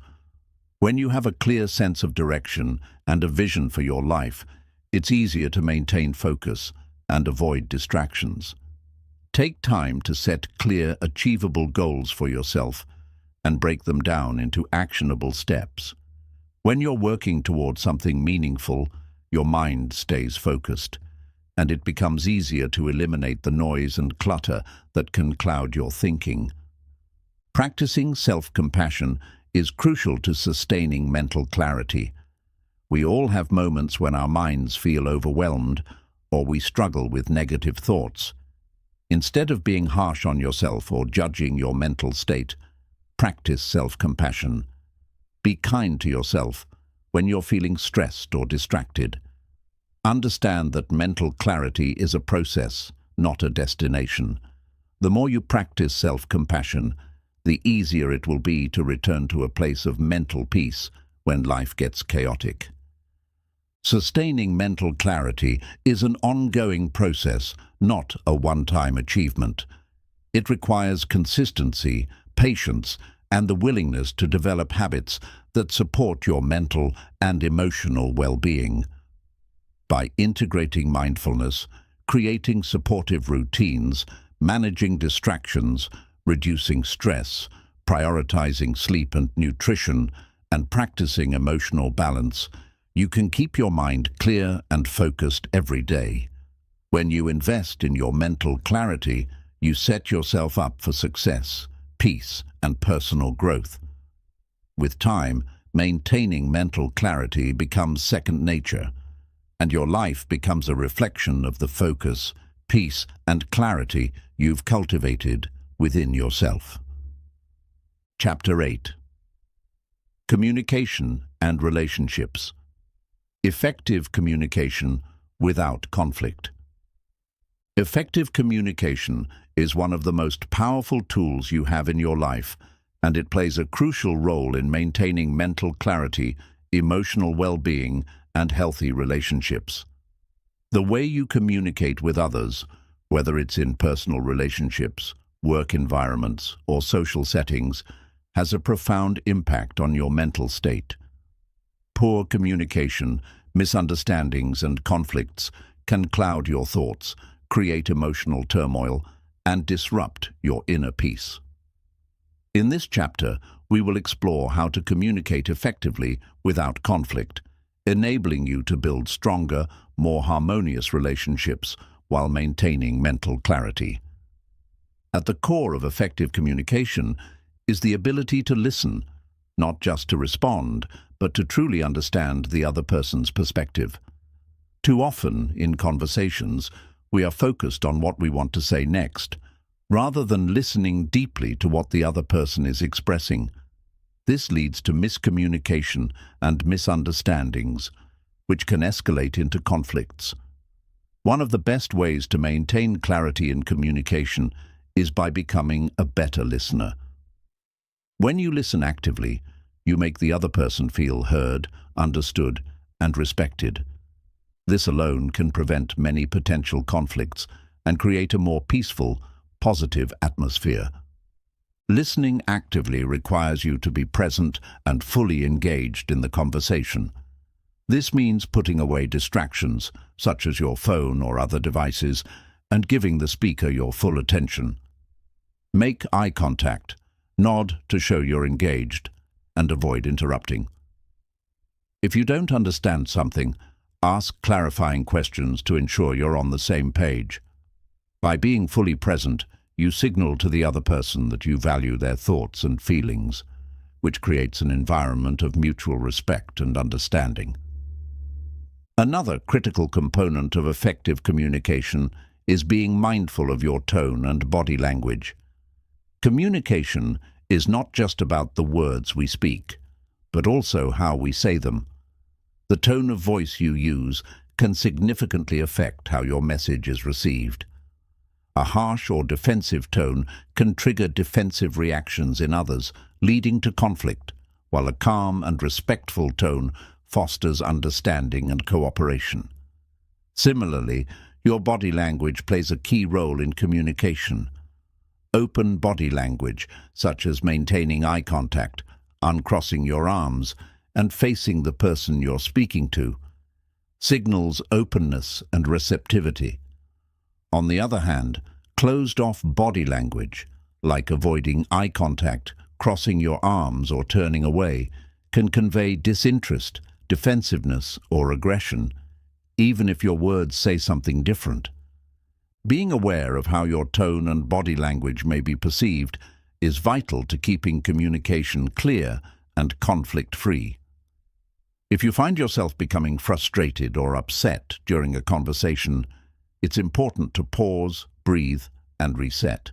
When you have a clear sense of direction and a vision for your life, it's easier to maintain focus and avoid distractions. Take time to set clear, achievable goals for yourself and break them down into actionable steps. When you're working towards something meaningful, your mind stays focused, and it becomes easier to eliminate the noise and clutter that can cloud your thinking. Practicing self-compassion is crucial to sustaining mental clarity. We all have moments when our minds feel overwhelmed or we struggle with negative thoughts. Instead of being harsh on yourself or judging your mental state, practice self-compassion. Be kind to yourself when you're feeling stressed or distracted. Understand that mental clarity is a process, not a destination. The more you practice self-compassion, the easier it will be to return to a place of mental peace when life gets chaotic. Sustaining mental clarity is an ongoing process, not a one-time achievement. It requires consistency, patience, and the willingness to develop habits that support your mental and emotional well-being. By integrating mindfulness, creating supportive routines, managing distractions, reducing stress, prioritizing sleep and nutrition, and practicing emotional balance, you can keep your mind clear and focused every day. When you invest in your mental clarity, you set yourself up for success, peace, and personal growth. With time, maintaining mental clarity becomes second nature, and your life becomes a reflection of the focus, peace, and clarity you've cultivated within yourself. Chapter 8. Communication and Relationships. Effective communication without conflict. Effective communication is one of the most powerful tools you have in your life, and it plays a crucial role in maintaining mental clarity, emotional well-being, and healthy relationships. The way you communicate with others, whether it's in personal relationships, work environments, or social settings, has a profound impact on your mental state. Poor communication misunderstandings and conflicts can cloud your thoughts, create emotional turmoil, and disrupt your inner peace. In this chapter, we will explore how to communicate effectively without conflict, enabling you to build stronger, more harmonious relationships while maintaining mental clarity. At the core of effective communication is the ability to listen, not just to respond, but to truly understand the other person's perspective. Too often, in conversations, we are focused on what we want to say next, rather than listening deeply to what the other person is expressing. This leads to miscommunication and misunderstandings, which can escalate into conflicts. One of the best ways to maintain clarity in communication is by becoming a better listener. When you listen actively, you make the other person feel heard, understood, and respected. This alone can prevent many potential conflicts and create a more peaceful, positive atmosphere. Listening actively requires you to be present and fully engaged in the conversation. This means putting away distractions, such as your phone or other devices, and giving the speaker your full attention. Make eye contact, nod to show you're engaged, and avoid interrupting. If you don't understand something, ask clarifying questions to ensure you're on the same page. By being fully present, you signal to the other person that you value their thoughts and feelings, which creates an environment of mutual respect and understanding. Another critical component of effective communication is being mindful of your tone and body language. Communication is not just about the words we speak, but also how we say them. The tone of voice you use can significantly affect how your message is received. A harsh or defensive tone can trigger defensive reactions in others, leading to conflict, while a calm and respectful tone fosters understanding and cooperation. Similarly, your body language plays a key role in communication. Open body language, such as maintaining eye contact, uncrossing your arms, and facing the person you're speaking to, signals openness and receptivity. On the other hand, closed-off body language, like avoiding eye contact, crossing your arms, or turning away, can convey disinterest, defensiveness, or aggression, even if your words say something different. Being aware of how your tone and body language may be perceived is vital to keeping communication clear and conflict-free. If you find yourself becoming frustrated or upset during a conversation, it's important to pause, breathe, and reset.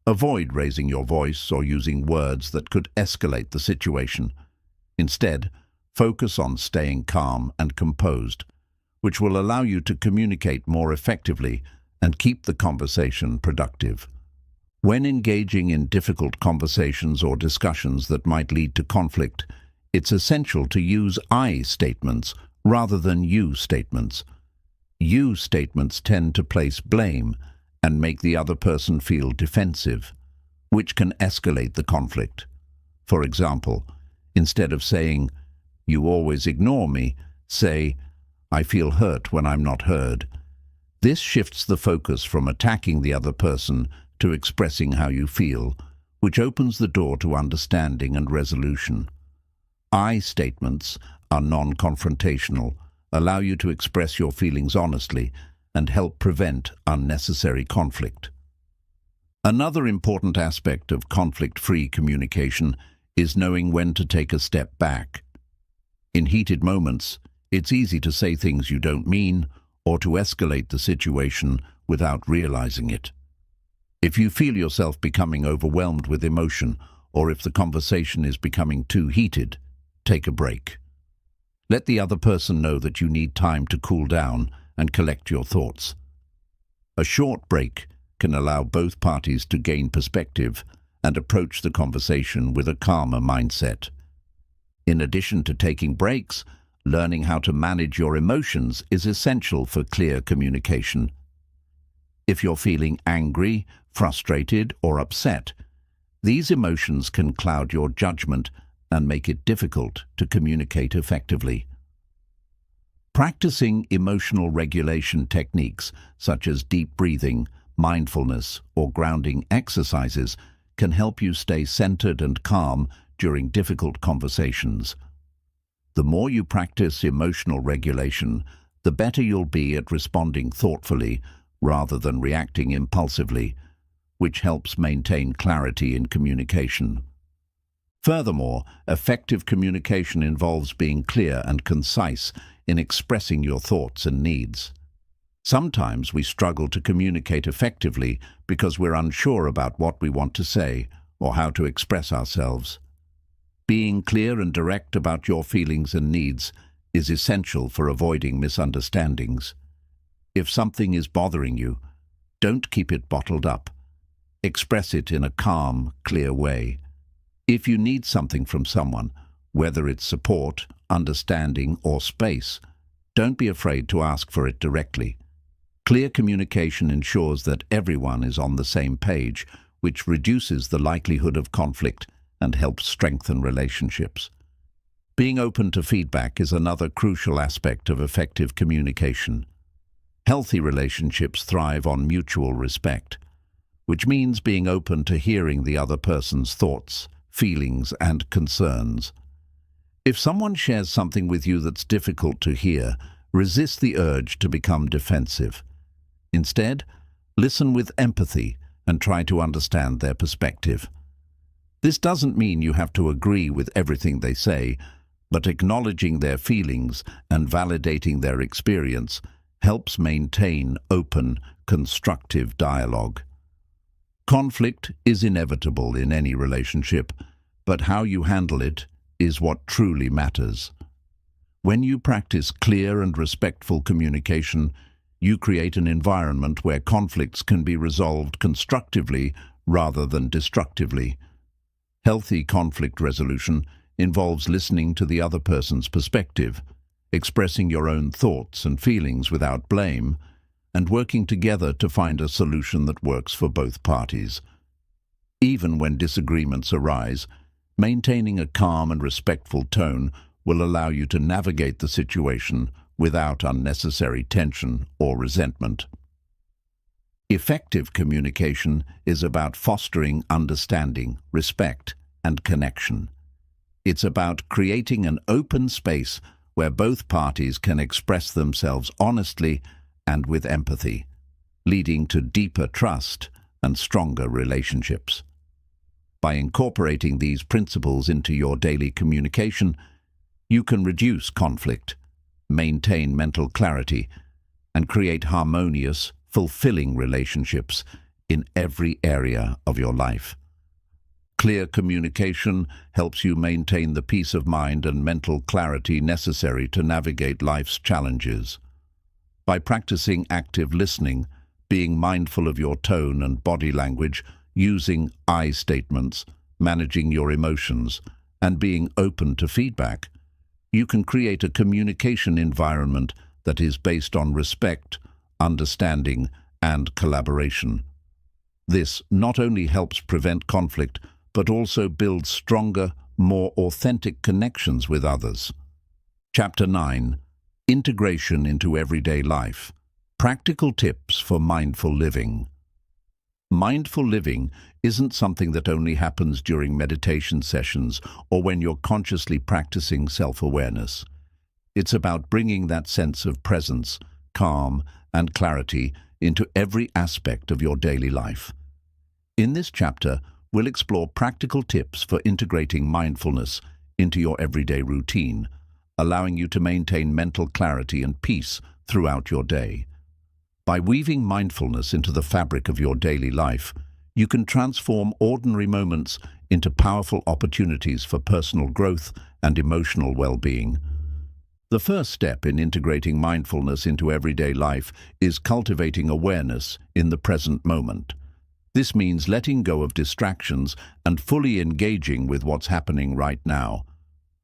Avoid raising your voice or using words that could escalate the situation. Instead, focus on staying calm and composed, which will allow you to communicate more effectively and keep the conversation productive. When engaging in difficult conversations or discussions that might lead to conflict, it's essential to use I statements rather than you statements. You statements tend to place blame and make the other person feel defensive, which can escalate the conflict. For example, instead of saying, "You always ignore me," say, "I feel hurt when I'm not heard." This shifts the focus from attacking the other person to expressing how you feel, which opens the door to understanding and resolution. I statements are non-confrontational, allow you to express your feelings honestly, and help prevent unnecessary conflict. Another important aspect of conflict-free communication is knowing when to take a step back. In heated moments, it's easy to say things you don't mean or to escalate the situation without realizing it. If you feel yourself becoming overwhelmed with emotion, or if the conversation is becoming too heated, take a break. Let the other person know that you need time to cool down and collect your thoughts. A short break can allow both parties to gain perspective and approach the conversation with a calmer mindset. In addition to taking breaks, learning how to manage your emotions is essential for clear communication. If you're feeling angry, frustrated, or upset, these emotions can cloud your judgment and make it difficult to communicate effectively. Practicing emotional regulation techniques such as deep breathing, mindfulness, or grounding exercises can help you stay centered and calm during difficult conversations. The more you practice emotional regulation, the better you'll be at responding thoughtfully rather than reacting impulsively, which helps maintain clarity in communication. Furthermore, effective communication involves being clear and concise in expressing your thoughts and needs. Sometimes we struggle to communicate effectively because we're unsure about what we want to say or how to express ourselves. Being clear and direct about your feelings and needs is essential for avoiding misunderstandings. If something is bothering you, don't keep it bottled up. Express it in a calm, clear way. If you need something from someone, whether it's support, understanding, or space, don't be afraid to ask for it directly. Clear communication ensures that everyone is on the same page, which reduces the likelihood of conflict and helps strengthen relationships. Being open to feedback is another crucial aspect of effective communication. Healthy relationships thrive on mutual respect, which means being open to hearing the other person's thoughts, feelings, and concerns. If someone shares something with you that's difficult to hear, resist the urge to become defensive. Instead, listen with empathy and try to understand their perspective. This doesn't mean you have to agree with everything they say, but acknowledging their feelings and validating their experience helps maintain open, constructive dialogue. Conflict is inevitable in any relationship, but how you handle it is what truly matters. When you practice clear and respectful communication, you create an environment where conflicts can be resolved constructively rather than destructively. Healthy conflict resolution involves listening to the other person's perspective, expressing your own thoughts and feelings without blame, and working together to find a solution that works for both parties. Even when disagreements arise, maintaining a calm and respectful tone will allow you to navigate the situation without unnecessary tension or resentment. Effective communication is about fostering understanding, respect, and connection. It's about creating an open space where both parties can express themselves honestly and with empathy, leading to deeper trust and stronger relationships. By incorporating these principles into your daily communication, you can reduce conflict, maintain mental clarity, and create harmonious, fulfilling relationships in every area of your life. Clear communication helps you maintain the peace of mind and mental clarity necessary to navigate life's challenges. By practicing active listening, being mindful of your tone and body language, using I statements, managing your emotions, and being open to feedback, you can create a communication environment that is based on respect, understanding, and collaboration. This not only helps prevent conflict, but also builds stronger, more authentic connections with others. Chapter 9. Integration into everyday life. Practical tips for mindful living. Mindful living isn't something that only happens during meditation sessions or when you're consciously practicing self-awareness. It's about bringing that sense of presence, calm, and clarity into every aspect of your daily life. In this chapter, we'll explore practical tips for integrating mindfulness into your everyday routine, allowing you to maintain mental clarity and peace throughout your day. By weaving mindfulness into the fabric of your daily life, you can transform ordinary moments into powerful opportunities for personal growth and emotional well-being. The first step in integrating mindfulness into everyday life is cultivating awareness in the present moment. This means letting go of distractions and fully engaging with what's happening right now.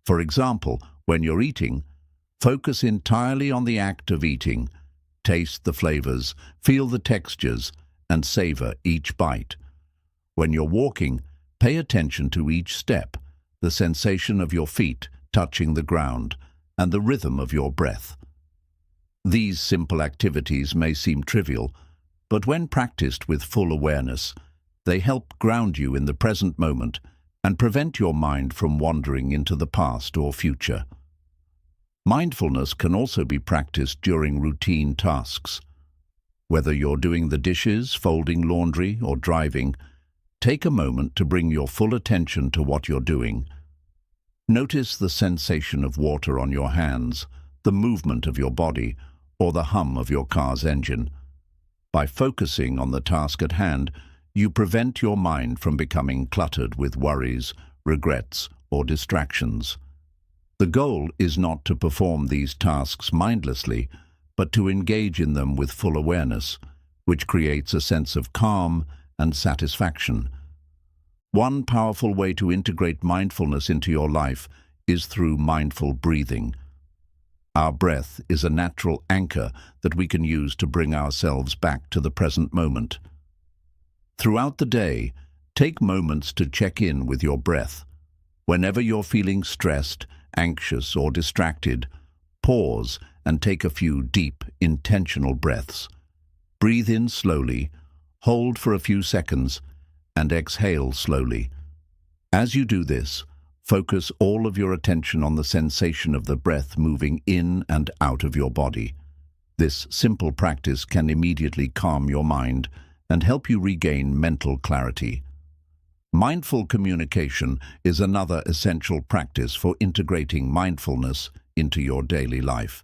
For example, when you're eating, focus entirely on the act of eating. Taste the flavors, feel the textures, and savor each bite. When you're walking, pay attention to each step, the sensation of your feet touching the ground, and the rhythm of your breath. These simple activities may seem trivial, but when practiced with full awareness, they help ground you in the present moment and prevent your mind from wandering into the past or future. Mindfulness can also be practiced during routine tasks. Whether you're doing the dishes, folding laundry, or driving, take a moment to bring your full attention to what you're doing. Notice the sensation of water on your hands, the movement of your body, or the hum of your car's engine. By focusing on the task at hand, you prevent your mind from becoming cluttered with worries, regrets, or distractions. The goal is not to perform these tasks mindlessly, but to engage in them with full awareness, which creates a sense of calm and satisfaction. One powerful way to integrate mindfulness into your life is through mindful breathing. Our breath is a natural anchor that we can use to bring ourselves back to the present moment. Throughout the day, take moments to check in with your breath. Whenever you're feeling stressed, anxious, or distracted, pause and take a few deep, intentional breaths. Breathe in slowly, hold for a few seconds, and exhale slowly. As you do this, focus all of your attention on the sensation of the breath moving in and out of your body. This simple practice can immediately calm your mind and help you regain mental clarity. Mindful communication is another essential practice for integrating mindfulness into your daily life.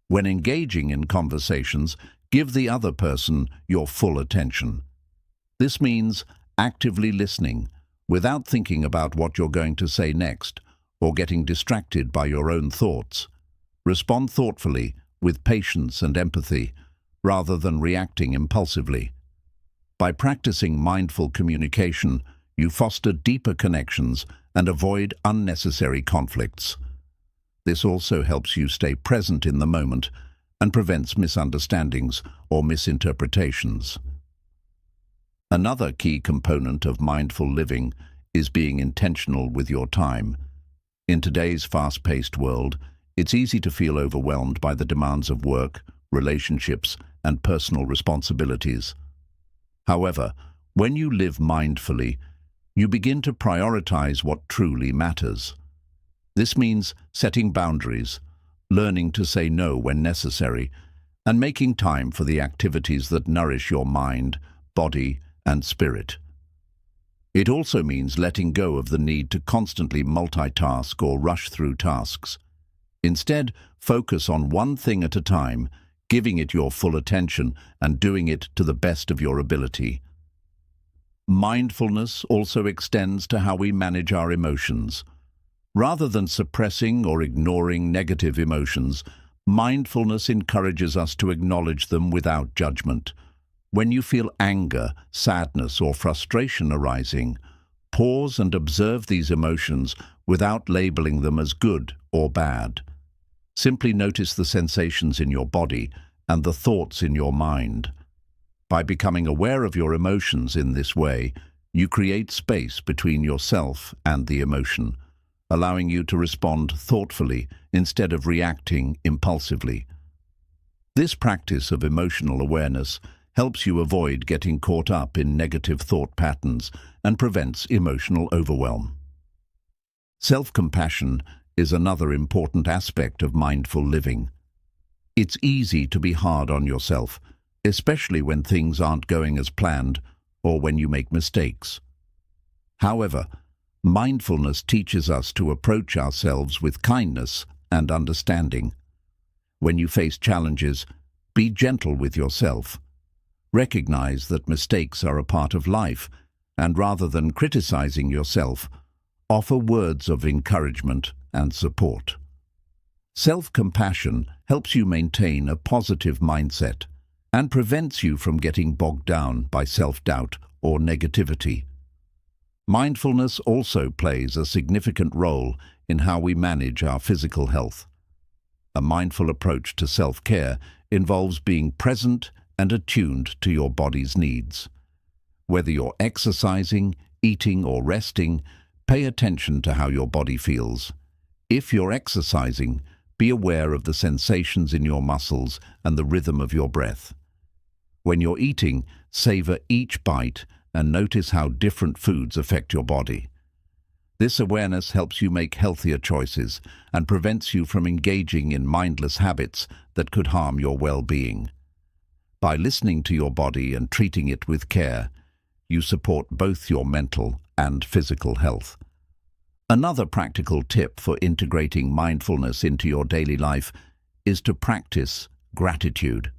When engaging in conversations, give the other person your full attention. This means actively listening, without thinking about what you're going to say next or getting distracted by your own thoughts. Respond thoughtfully, with patience and empathy, rather than reacting impulsively. By practicing mindful communication, you foster deeper connections and avoid unnecessary conflicts. This also helps you stay present in the moment and prevents misunderstandings or misinterpretations. Another key component of mindful living is being intentional with your time. In today's fast-paced world, it's easy to feel overwhelmed by the demands of work, relationships, and personal responsibilities. However, when you live mindfully, you begin to prioritize what truly matters. This means setting boundaries, learning to say no when necessary, and making time for the activities that nourish your mind, body, and spirit. It also means letting go of the need to constantly multitask or rush through tasks. Instead, focus on one thing at a time, giving it your full attention and doing it to the best of your ability. Mindfulness also extends to how we manage our emotions. Rather than suppressing or ignoring negative emotions, mindfulness encourages us to acknowledge them without judgment. When you feel anger, sadness, or frustration arising, pause and observe these emotions without labeling them as good or bad. Simply notice the sensations in your body and the thoughts in your mind. By becoming aware of your emotions in this way, you create space between yourself and the emotion, allowing you to respond thoughtfully instead of reacting impulsively. This practice of emotional awareness helps you avoid getting caught up in negative thought patterns and prevents emotional overwhelm. Self-compassion is another important aspect of mindful living. It's easy to be hard on yourself, especially when things aren't going as planned or when you make mistakes. However, mindfulness teaches us to approach ourselves with kindness and understanding. When you face challenges, be gentle with yourself. Recognize that mistakes are a part of life, and rather than criticizing yourself, offer words of encouragement and support. Self-compassion helps you maintain a positive mindset and prevents you from getting bogged down by self-doubt or negativity. Mindfulness also plays a significant role in how we manage our physical health. A mindful approach to self-care involves being present and attuned to your body's needs. Whether you're exercising, eating, or resting, pay attention to how your body feels. If you're exercising, Be aware of the sensations in your muscles and the rhythm of your breath. When you're eating, savor each bite and notice how different foods affect your body. This awareness helps you make healthier choices and prevents you from engaging in mindless habits that could harm your well-being. By listening to your body and treating it with care, you support both your mental and physical health. Another practical tip for integrating mindfulness into your daily life is to practice gratitude.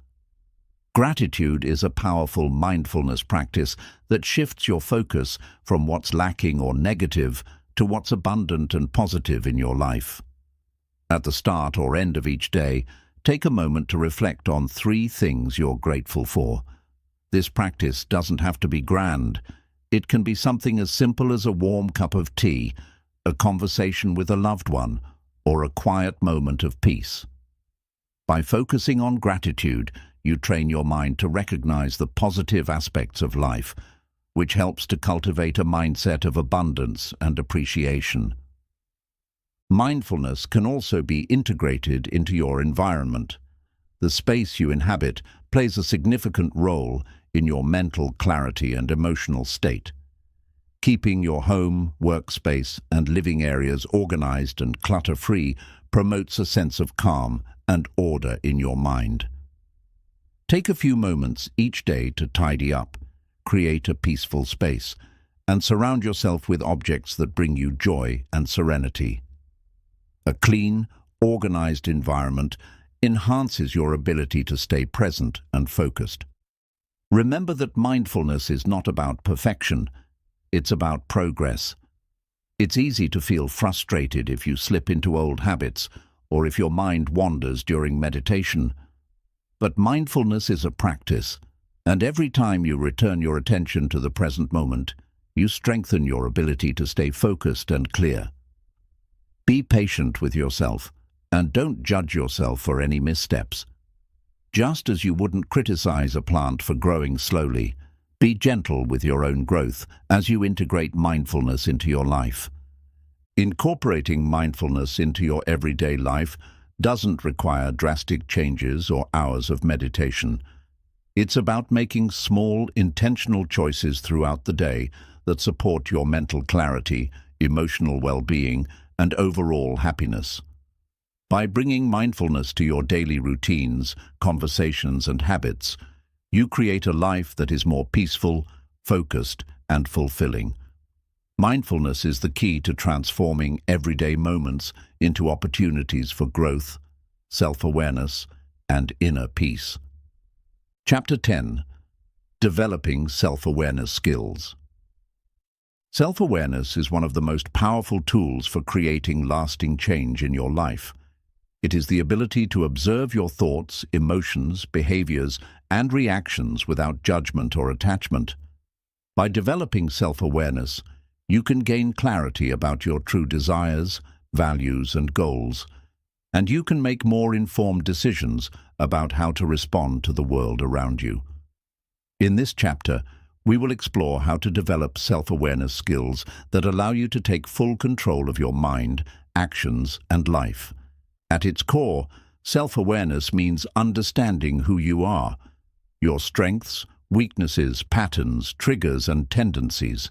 Gratitude is a powerful mindfulness practice that shifts your focus from what's lacking or negative to what's abundant and positive in your life. At the start or end of each day, take a moment to reflect on 3 things you're grateful for. This practice doesn't have to be grand. It can be something as simple as a warm cup of tea, a conversation with a loved one, or a quiet moment of peace. By focusing on gratitude, you train your mind to recognize the positive aspects of life, which helps to cultivate a mindset of abundance and appreciation. Mindfulness can also be integrated into your environment. The space you inhabit plays a significant role in your mental clarity and emotional state. Keeping your home, workspace, and living areas organized and clutter-free promotes a sense of calm and order in your mind. Take a few moments each day to tidy up, create a peaceful space, and surround yourself with objects that bring you joy and serenity. A clean, organized environment enhances your ability to stay present and focused. Remember that mindfulness is not about perfection, it's about progress. It's easy to feel frustrated if you slip into old habits or if your mind wanders during meditation. But mindfulness is a practice, and every time you return your attention to the present moment, you strengthen your ability to stay focused and clear. Be patient with yourself, and don't judge yourself for any missteps. Just as you wouldn't criticize a plant for growing slowly, be gentle with your own growth as you integrate mindfulness into your life. Incorporating mindfulness into your everyday life doesn't require drastic changes or hours of meditation. It's about making small, intentional choices throughout the day that support your mental clarity, emotional well-being, and overall happiness. By bringing mindfulness to your daily routines, conversations, and habits, you create a life that is more peaceful, focused, and fulfilling. Mindfulness is the key to transforming everyday moments into opportunities for growth, self-awareness, and inner peace. Chapter 10. Developing Self-Awareness Skills. Self-awareness is one of the most powerful tools for creating lasting change in your life. It is the ability to observe your thoughts, emotions, behaviors, and reactions without judgment or attachment. By developing self-awareness, you can gain clarity about your true desires, values, and goals, and you can make more informed decisions about how to respond to the world around you. In this chapter, we will explore how to develop self-awareness skills that allow you to take full control of your mind, actions, and life. At its core, self-awareness means understanding who you are, your strengths, weaknesses, patterns, triggers, and tendencies.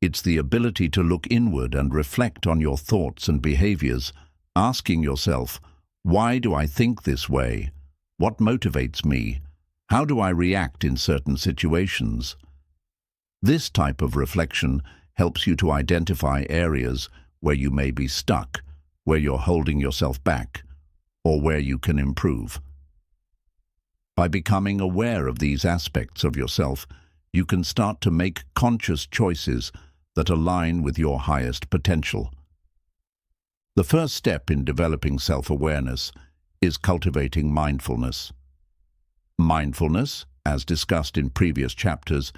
It's the ability to look inward and reflect on your thoughts and behaviors, asking yourself, why do I think this way? What motivates me? How do I react in certain situations? This type of reflection helps you to identify areas where you may be stuck, where you're holding yourself back, or where you can improve. By becoming aware of these aspects of yourself, you can start to make conscious choices that align with your highest potential. The first step in developing self-awareness is cultivating mindfulness. Mindfulness, as discussed in previous chapters,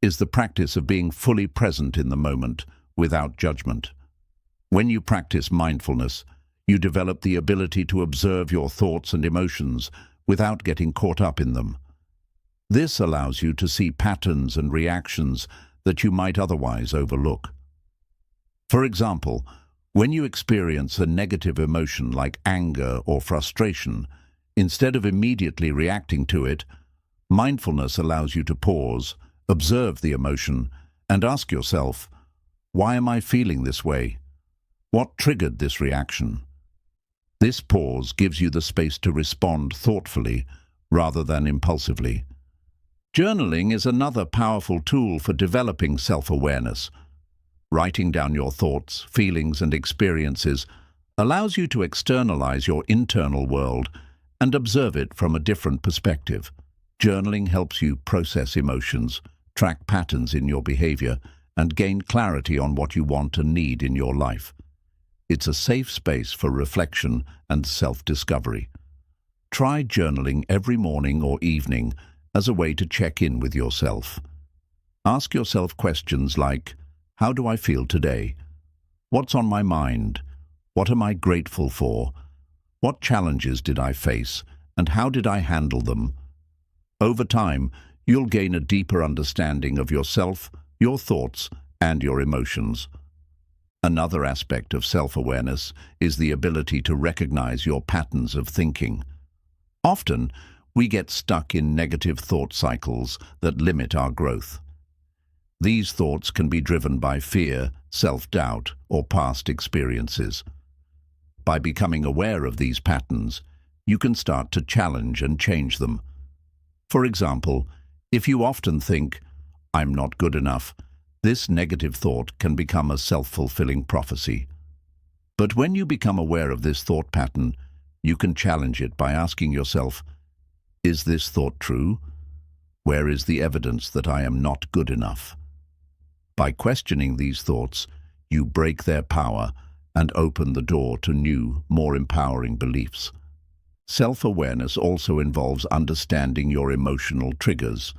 is the practice of being fully present in the moment without judgment. When you practice mindfulness, you develop the ability to observe your thoughts and emotions without getting caught up in them. This allows you to see patterns and reactions that you might otherwise overlook. For example, When you experience a negative emotion like anger or frustration, instead of immediately reacting to it, mindfulness allows you to pause, observe the emotion, and ask yourself, why am I feeling this way? What triggered this reaction? This pause gives you the space to respond thoughtfully rather than impulsively. Journaling is another powerful tool for developing self-awareness. Writing down your thoughts, feelings, and experiences allows you to externalize your internal world and observe it from a different perspective. Journaling helps you process emotions, track patterns in your behavior, and gain clarity on what you want and need in your life. It's a safe space for reflection and self-discovery. Try journaling every morning or evening as a way to check in with yourself. Ask yourself questions like, how do I feel today? What's on my mind? What am I grateful for? What challenges did I face, and how did I handle them? Over time, you'll gain a deeper understanding of yourself, your thoughts, and your emotions. Another aspect of self-awareness is the ability to recognize your patterns of thinking. Often, we get stuck in negative thought cycles that limit our growth. These thoughts can be driven by fear, self-doubt, or past experiences. By becoming aware of these patterns, you can start to challenge and change them. For example, if you often think, I'm not good enough, this negative thought can become a self-fulfilling prophecy. But when you become aware of this thought pattern, you can challenge it by asking yourself, is this thought true? Where is the evidence that I am not good enough? By questioning these thoughts, you break their power and open the door to new, more empowering beliefs. Self-awareness also involves understanding your emotional triggers.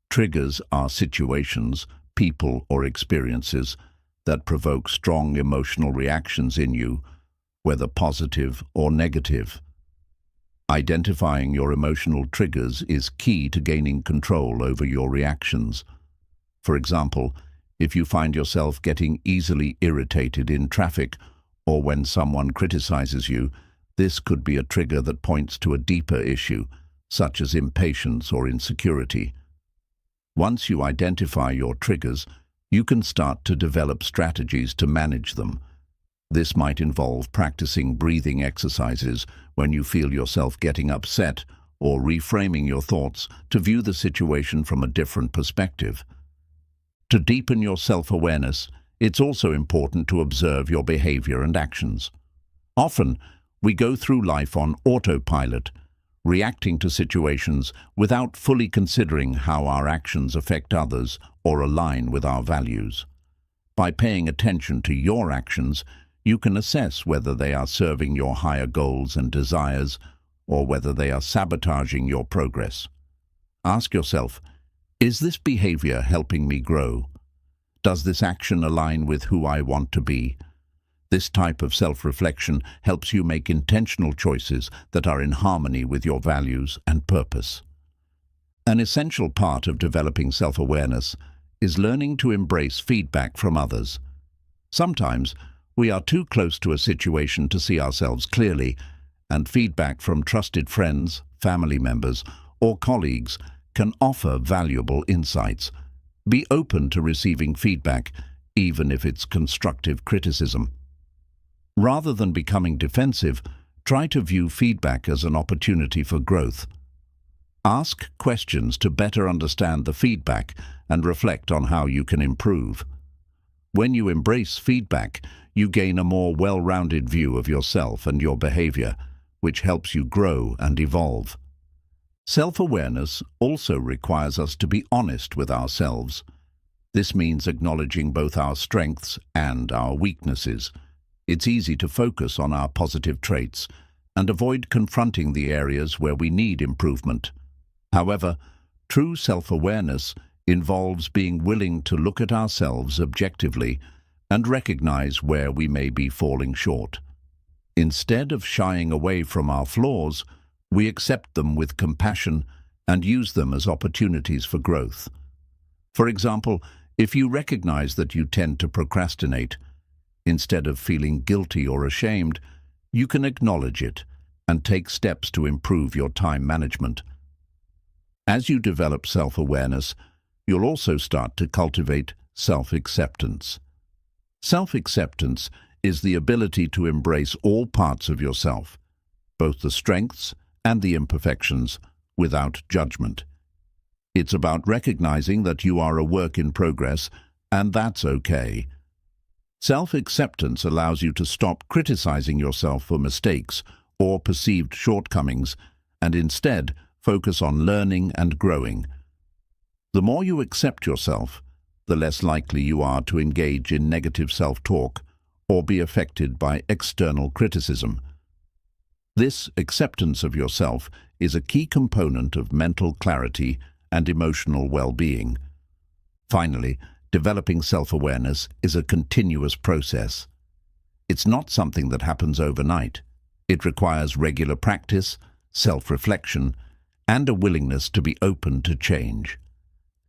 Triggers are situations, people, or experiences that provoke strong emotional reactions in you, whether positive or negative. Identifying your emotional triggers is key to gaining control over your reactions. For example, if you find yourself getting easily irritated in traffic or when someone criticizes you, this could be a trigger that points to a deeper issue, such as impatience or insecurity. Once you identify your triggers, you can start to develop strategies to manage them. This might involve practicing breathing exercises when you feel yourself getting upset, or reframing your thoughts to view the situation from a different perspective. To deepen your self-awareness, it's also important to observe your behavior and actions. Often, we go through life on autopilot, reacting to situations without fully considering how our actions affect others or align with our values. By paying attention to your actions, you can assess whether they are serving your higher goals and desires or whether they are sabotaging your progress. Ask yourself, is this behavior helping me grow? Does this action align with who I want to be? This type of self-reflection helps you make intentional choices that are in harmony with your values and purpose. An essential part of developing self-awareness is learning to embrace feedback from others. Sometimes, we are too close to a situation to see ourselves clearly, and feedback from trusted friends, family members, or colleagues can offer valuable insights. Be open to receiving feedback, even if it's constructive criticism. Rather than becoming defensive, try to view feedback as an opportunity for growth. Ask questions to better understand the feedback and reflect on how you can improve. When you embrace feedback, you gain a more well-rounded view of yourself and your behavior, which helps you grow and evolve. Self-awareness also requires us to be honest with ourselves. This means acknowledging both our strengths and our weaknesses. It's easy to focus on our positive traits and avoid confronting the areas where we need improvement. However, true self-awareness involves being willing to look at ourselves objectively and recognize where we may be falling short. Instead of shying away from our flaws, we accept them with compassion and use them as opportunities for growth. For example, if you recognize that you tend to procrastinate, Instead of feeling guilty or ashamed, you can acknowledge it and take steps to improve your time management. As you develop self-awareness, you'll also start to cultivate self-acceptance. Self-acceptance is the ability to embrace all parts of yourself, both the strengths and the imperfections, without judgment. It's about recognizing that you are a work in progress, and that's okay. Self-acceptance allows you to stop criticizing yourself for mistakes or perceived shortcomings, and instead focus on learning and growing. The more you accept yourself, the less likely you are to engage in negative self-talk or be affected by external criticism. This acceptance of yourself is a key component of mental clarity and emotional well-being. Finally, developing self-awareness is a continuous process. It's not something that happens overnight. It requires regular practice, self-reflection, and a willingness to be open to change.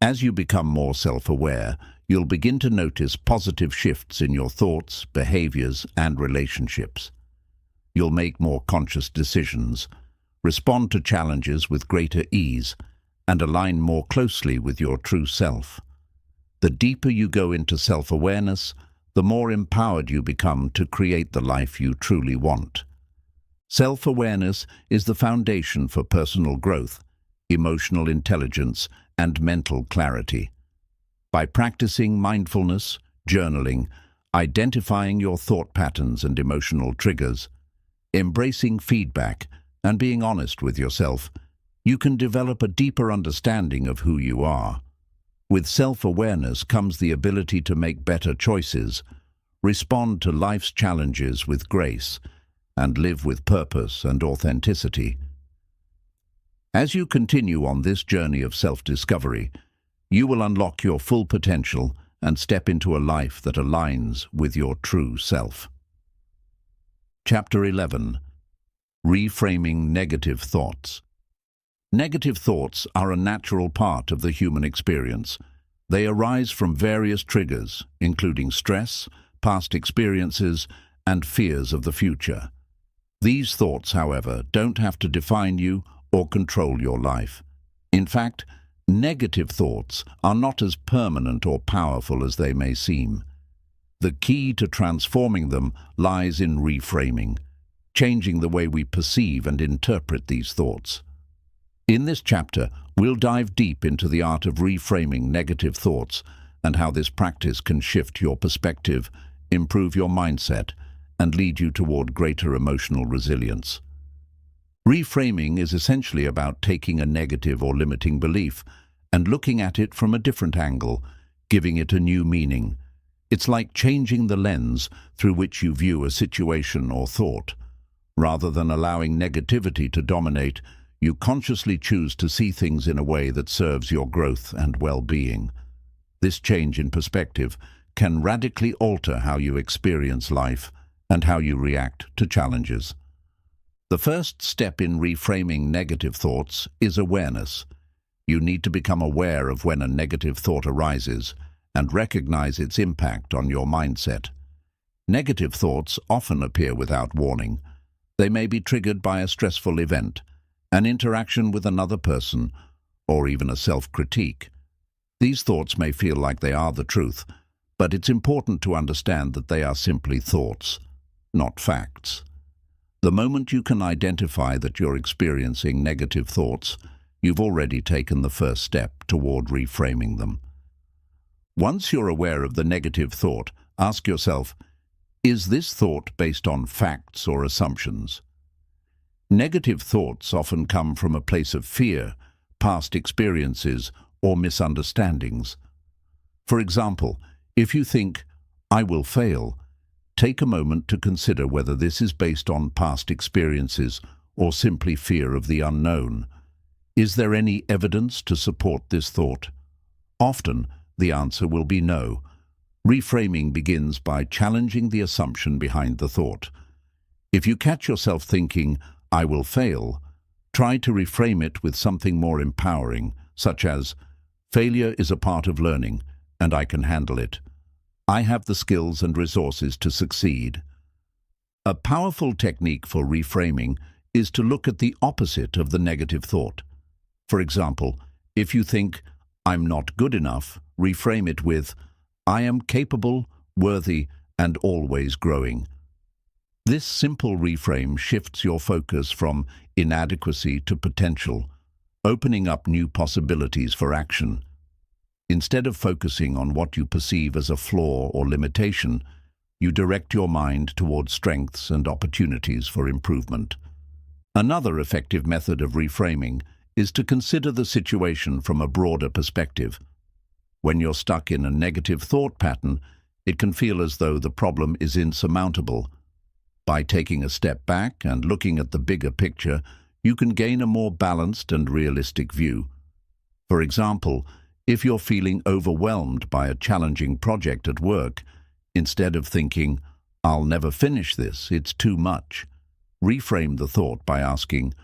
As you become more self-aware, you'll begin to notice positive shifts in your thoughts, behaviors, and relationships. You'll make more conscious decisions, respond to challenges with greater ease, and align more closely with your true self. The deeper you go into self-awareness, the more empowered you become to create the life you truly want. Self-awareness is the foundation for personal growth, emotional intelligence, and mental clarity. By practicing mindfulness, journaling, identifying your thought patterns and emotional triggers, embracing feedback, and being honest with yourself, you can develop a deeper understanding of who you are. With self-awareness comes the ability to make better choices, respond to life's challenges with grace, and live with purpose and authenticity. As you continue on this journey of self-discovery, you will unlock your full potential and step into a life that aligns with your true self. Chapter 11. Reframing Negative Thoughts. Negative thoughts are a natural part of the human experience. They arise from various triggers, including stress, past experiences, and fears of the future. These thoughts, however, don't have to define you or control your life. In fact, negative thoughts are not as permanent or powerful as they may seem. The key to transforming them lies in reframing, changing the way we perceive and interpret these thoughts. In this chapter, we'll dive deep into the art of reframing negative thoughts and how this practice can shift your perspective, improve your mindset, and lead you toward greater emotional resilience. Reframing is essentially about taking a negative or limiting belief and looking at it from a different angle, giving it a new meaning. It's like changing the lens through which you view a situation or thought. Rather than allowing negativity to dominate, you consciously choose to see things in a way that serves your growth and well-being. This change in perspective can radically alter how you experience life and how you react to challenges. The first step in reframing negative thoughts is awareness. You need to become aware of when a negative thought arises and recognize its impact on your mindset. Negative thoughts often appear without warning. They may be triggered by a stressful event, an interaction with another person, or even a self-critique. These thoughts may feel like they are the truth, but it's important to understand that they are simply thoughts, not facts. The moment you can identify that you're experiencing negative thoughts, you've already taken the first step toward reframing them. Once you're aware of the negative thought, ask yourself, is this thought based on facts or assumptions? Negative thoughts often come from a place of fear, past experiences, or misunderstandings. For example, if you think, "I will fail," take a moment to consider whether this is based on past experiences or simply fear of the unknown. Is there any evidence to support this thought? Often, the answer will be no. Reframing begins by challenging the assumption behind the thought. If you catch yourself thinking, "I will fail," try to reframe it with something more empowering, such as, "Failure is a part of learning, and I can handle it." I have the skills and resources to succeed. A powerful technique for reframing is to look at the opposite of the negative thought. For example, if you think, "I'm not good enough," reframe it with, "I am capable, worthy, and always growing." This simple reframe shifts your focus from inadequacy to potential, opening up new possibilities for action. Instead of focusing on what you perceive as a flaw or limitation, you direct your mind toward strengths and opportunities for improvement. Another effective method of reframing is to consider the situation from a broader perspective. When you're stuck in a negative thought pattern, it can feel as though the problem is insurmountable. By taking a step back and looking at the bigger picture, you can gain a more balanced and realistic view. For example, if you're feeling overwhelmed by a challenging project at work, instead of thinking, "I'll never finish this, it's too much," reframe the thought by asking,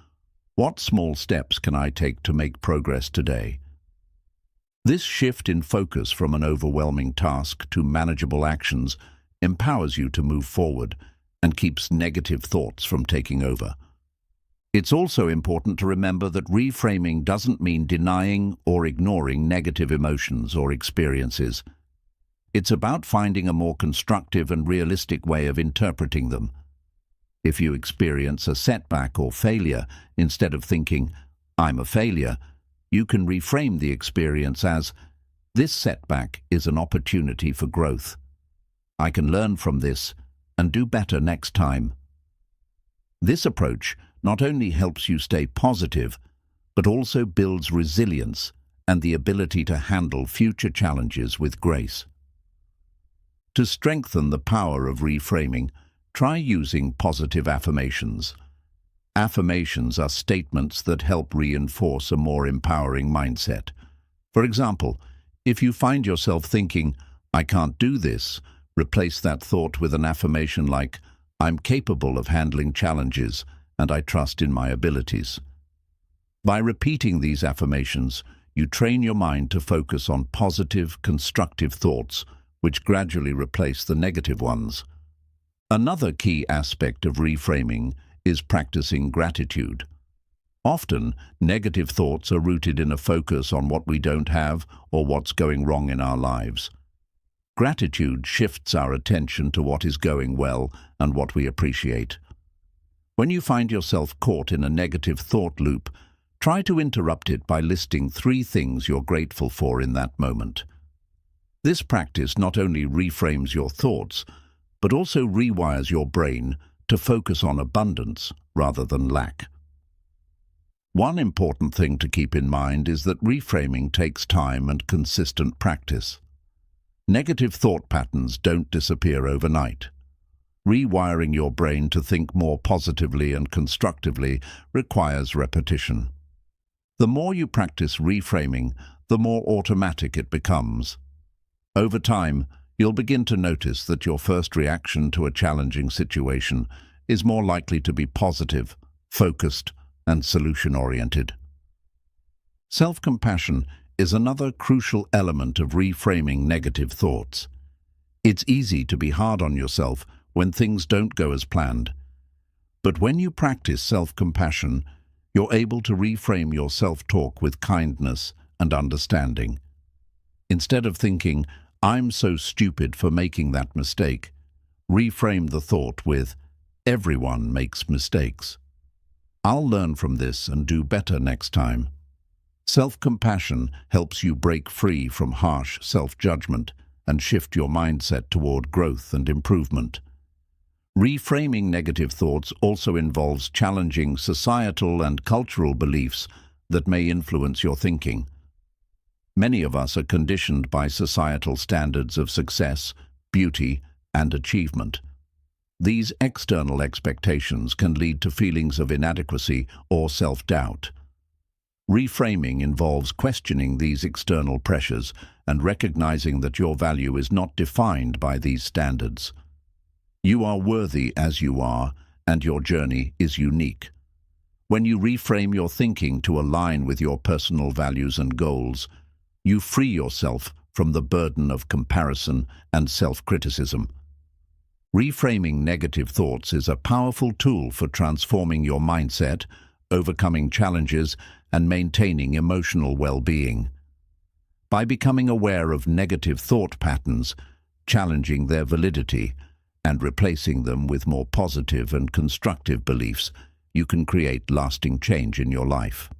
"What small steps can I take to make progress today?" This shift in focus from an overwhelming task to manageable actions empowers you to move forward and keeps negative thoughts from taking over. It's also important to remember that reframing doesn't mean denying or ignoring negative emotions or experiences. It's about finding a more constructive and realistic way of interpreting them. If you experience a setback or failure, instead of thinking, "I'm a failure," you can reframe the experience as, "This setback is an opportunity for growth. I can learn from this and do better next time." This approach not only helps you stay positive, but also builds resilience and the ability to handle future challenges with grace. To strengthen the power of reframing, try using positive affirmations. Affirmations are statements that help reinforce a more empowering mindset. For example, if you find yourself thinking, "I can't do this," replace that thought with an affirmation like, "I'm capable of handling challenges and I trust in my abilities." By repeating these affirmations, you train your mind to focus on positive, constructive thoughts, which gradually replace the negative ones. Another key aspect of reframing is practicing gratitude. Often, negative thoughts are rooted in a focus on what we don't have or what's going wrong in our lives. Gratitude shifts our attention to what is going well and what we appreciate. When you find yourself caught in a negative thought loop, try to interrupt it by listing 3 things you're grateful for in that moment. This practice not only reframes your thoughts, but also rewires your brain to focus on abundance rather than lack. One important thing to keep in mind is that reframing takes time and consistent practice. Negative thought patterns don't disappear overnight. Rewiring your brain to think more positively and constructively requires repetition. The more you practice reframing, the more automatic it becomes. Over time, you'll begin to notice that your first reaction to a challenging situation is more likely to be positive, focused, and solution-oriented. Self-compassion is another crucial element of reframing negative thoughts. It's easy to be hard on yourself when things don't go as planned. But when you practice self-compassion, you're able to reframe your self-talk with kindness and understanding. Instead of thinking, "I'm so stupid for making that mistake," reframe the thought with, "Everyone makes mistakes. I'll learn from this and do better next time." Self-compassion helps you break free from harsh self-judgment and shift your mindset toward growth and improvement. Reframing negative thoughts also involves challenging societal and cultural beliefs that may influence your thinking. Many of us are conditioned by societal standards of success, beauty, and achievement. These external expectations can lead to feelings of inadequacy or self-doubt. Reframing involves questioning these external pressures and recognizing that your value is not defined by these standards. You are worthy as you are, and your journey is unique. When you reframe your thinking to align with your personal values and goals, you free yourself from the burden of comparison and self-criticism. Reframing negative thoughts is a powerful tool for transforming your mindset, overcoming challenges, and maintaining emotional well-being. By becoming aware of negative thought patterns, challenging their validity, and replacing them with more positive and constructive beliefs, you can create lasting change in your life.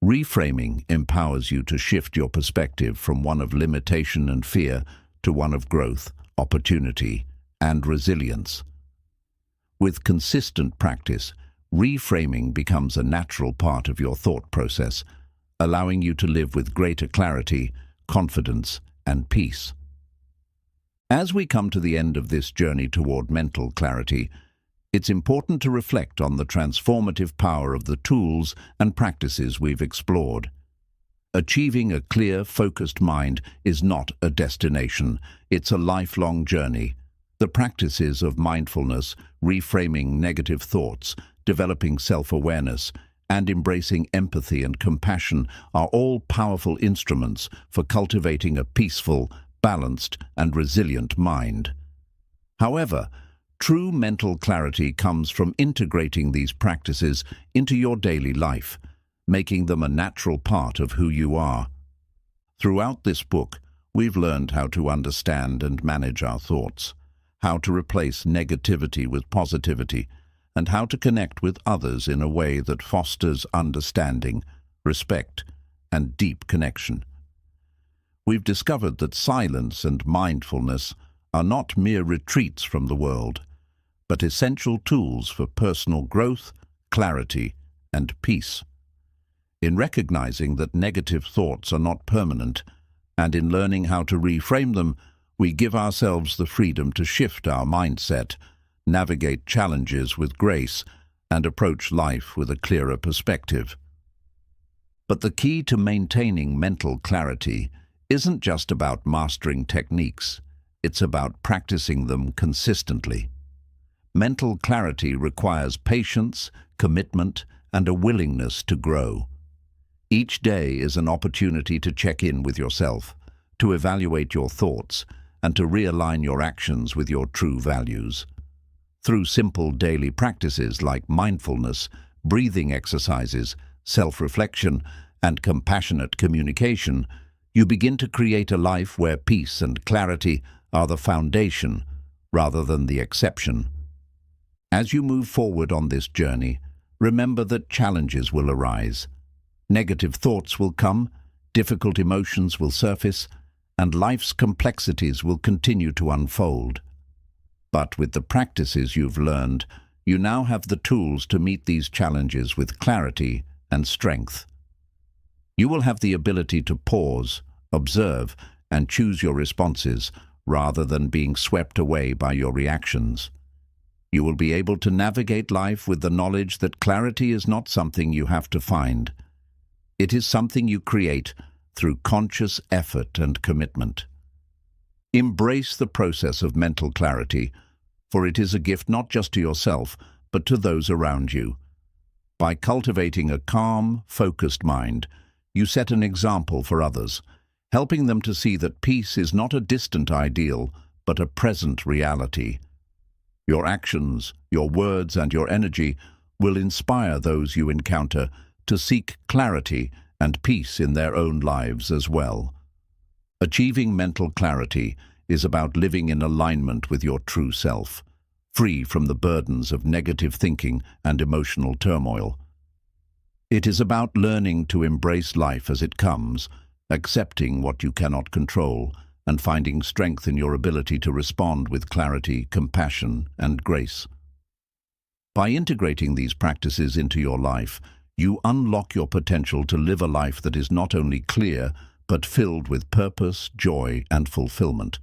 Reframing empowers you to shift your perspective from one of limitation and fear to one of growth, opportunity, and resilience. With consistent practice, reframing becomes a natural part of your thought process, allowing you to live with greater clarity, confidence, and peace. As we come to the end of this journey toward mental clarity, it's important to reflect on the transformative power of the tools and practices we've explored. Achieving a clear, focused mind is not a destination, it's a lifelong journey. The practices of mindfulness, reframing negative thoughts, developing self-awareness, and embracing empathy and compassion are all powerful instruments for cultivating a peaceful, balanced, and resilient mind. However, true mental clarity comes from integrating these practices into your daily life, making them a natural part of who you are. Throughout this book, we've learned how to understand and manage our thoughts, how to replace negativity with positivity, and how to connect with others in a way that fosters understanding, respect, and deep connection. We've discovered that silence and mindfulness are not mere retreats from the world, but essential tools for personal growth, clarity, and peace. In recognizing that negative thoughts are not permanent, and in learning how to reframe them, we give ourselves the freedom to shift our mindset, navigate challenges with grace, and approach life with a clearer perspective. But the key to maintaining mental clarity isn't just about mastering techniques, it's about practicing them consistently. Mental clarity requires patience, commitment, and a willingness to grow. Each day is an opportunity to check in with yourself, to evaluate your thoughts, and to realign your actions with your true values. Through simple daily practices like mindfulness, breathing exercises, self-reflection, and compassionate communication, you begin to create a life where peace and clarity are the foundation rather than the exception. As you move forward on this journey, remember that challenges will arise. Negative thoughts will come, difficult emotions will surface, and life's complexities will continue to unfold. But with the practices you've learned, you now have the tools to meet these challenges with clarity and strength. You will have the ability to pause, observe, and choose your responses rather than being swept away by your reactions. You will be able to navigate life with the knowledge that clarity is not something you have to find. It is something you create through conscious effort and commitment. Embrace the process of mental clarity, for it is a gift not just to yourself, but to those around you. By cultivating a calm, focused mind, you set an example for others, helping them to see that peace is not a distant ideal, but a present reality. Your actions, your words, and your energy will inspire those you encounter to seek clarity and peace in their own lives as well. Achieving mental clarity is about living in alignment with your true self, free from the burdens of negative thinking and emotional turmoil. It is about learning to embrace life as it comes, accepting what you cannot control, and finding strength in your ability to respond with clarity, compassion, and grace. By integrating these practices into your life, you unlock your potential to live a life that is not only clear, but filled with purpose, joy, and fulfillment.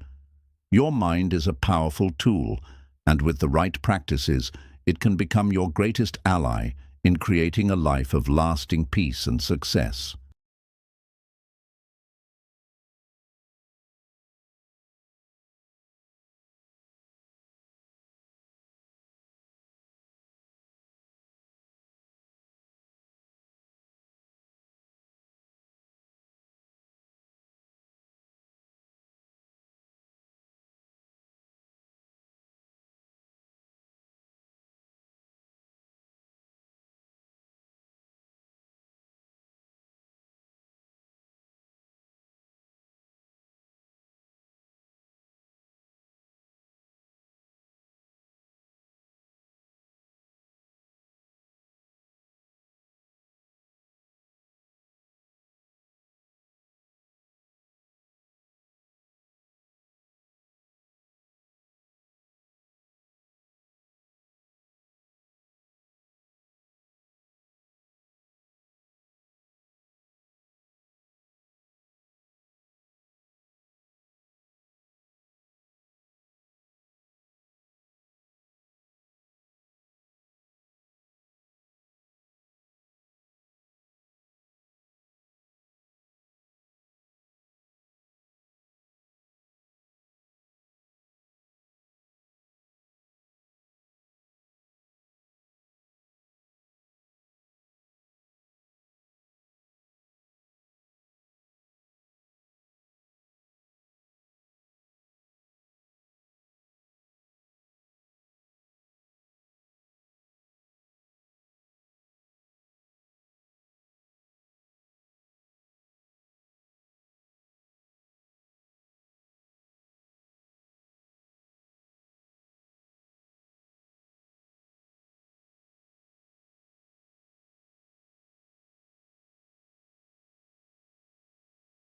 Your mind is a powerful tool, and with the right practices, it can become your greatest ally in creating a life of lasting peace and success.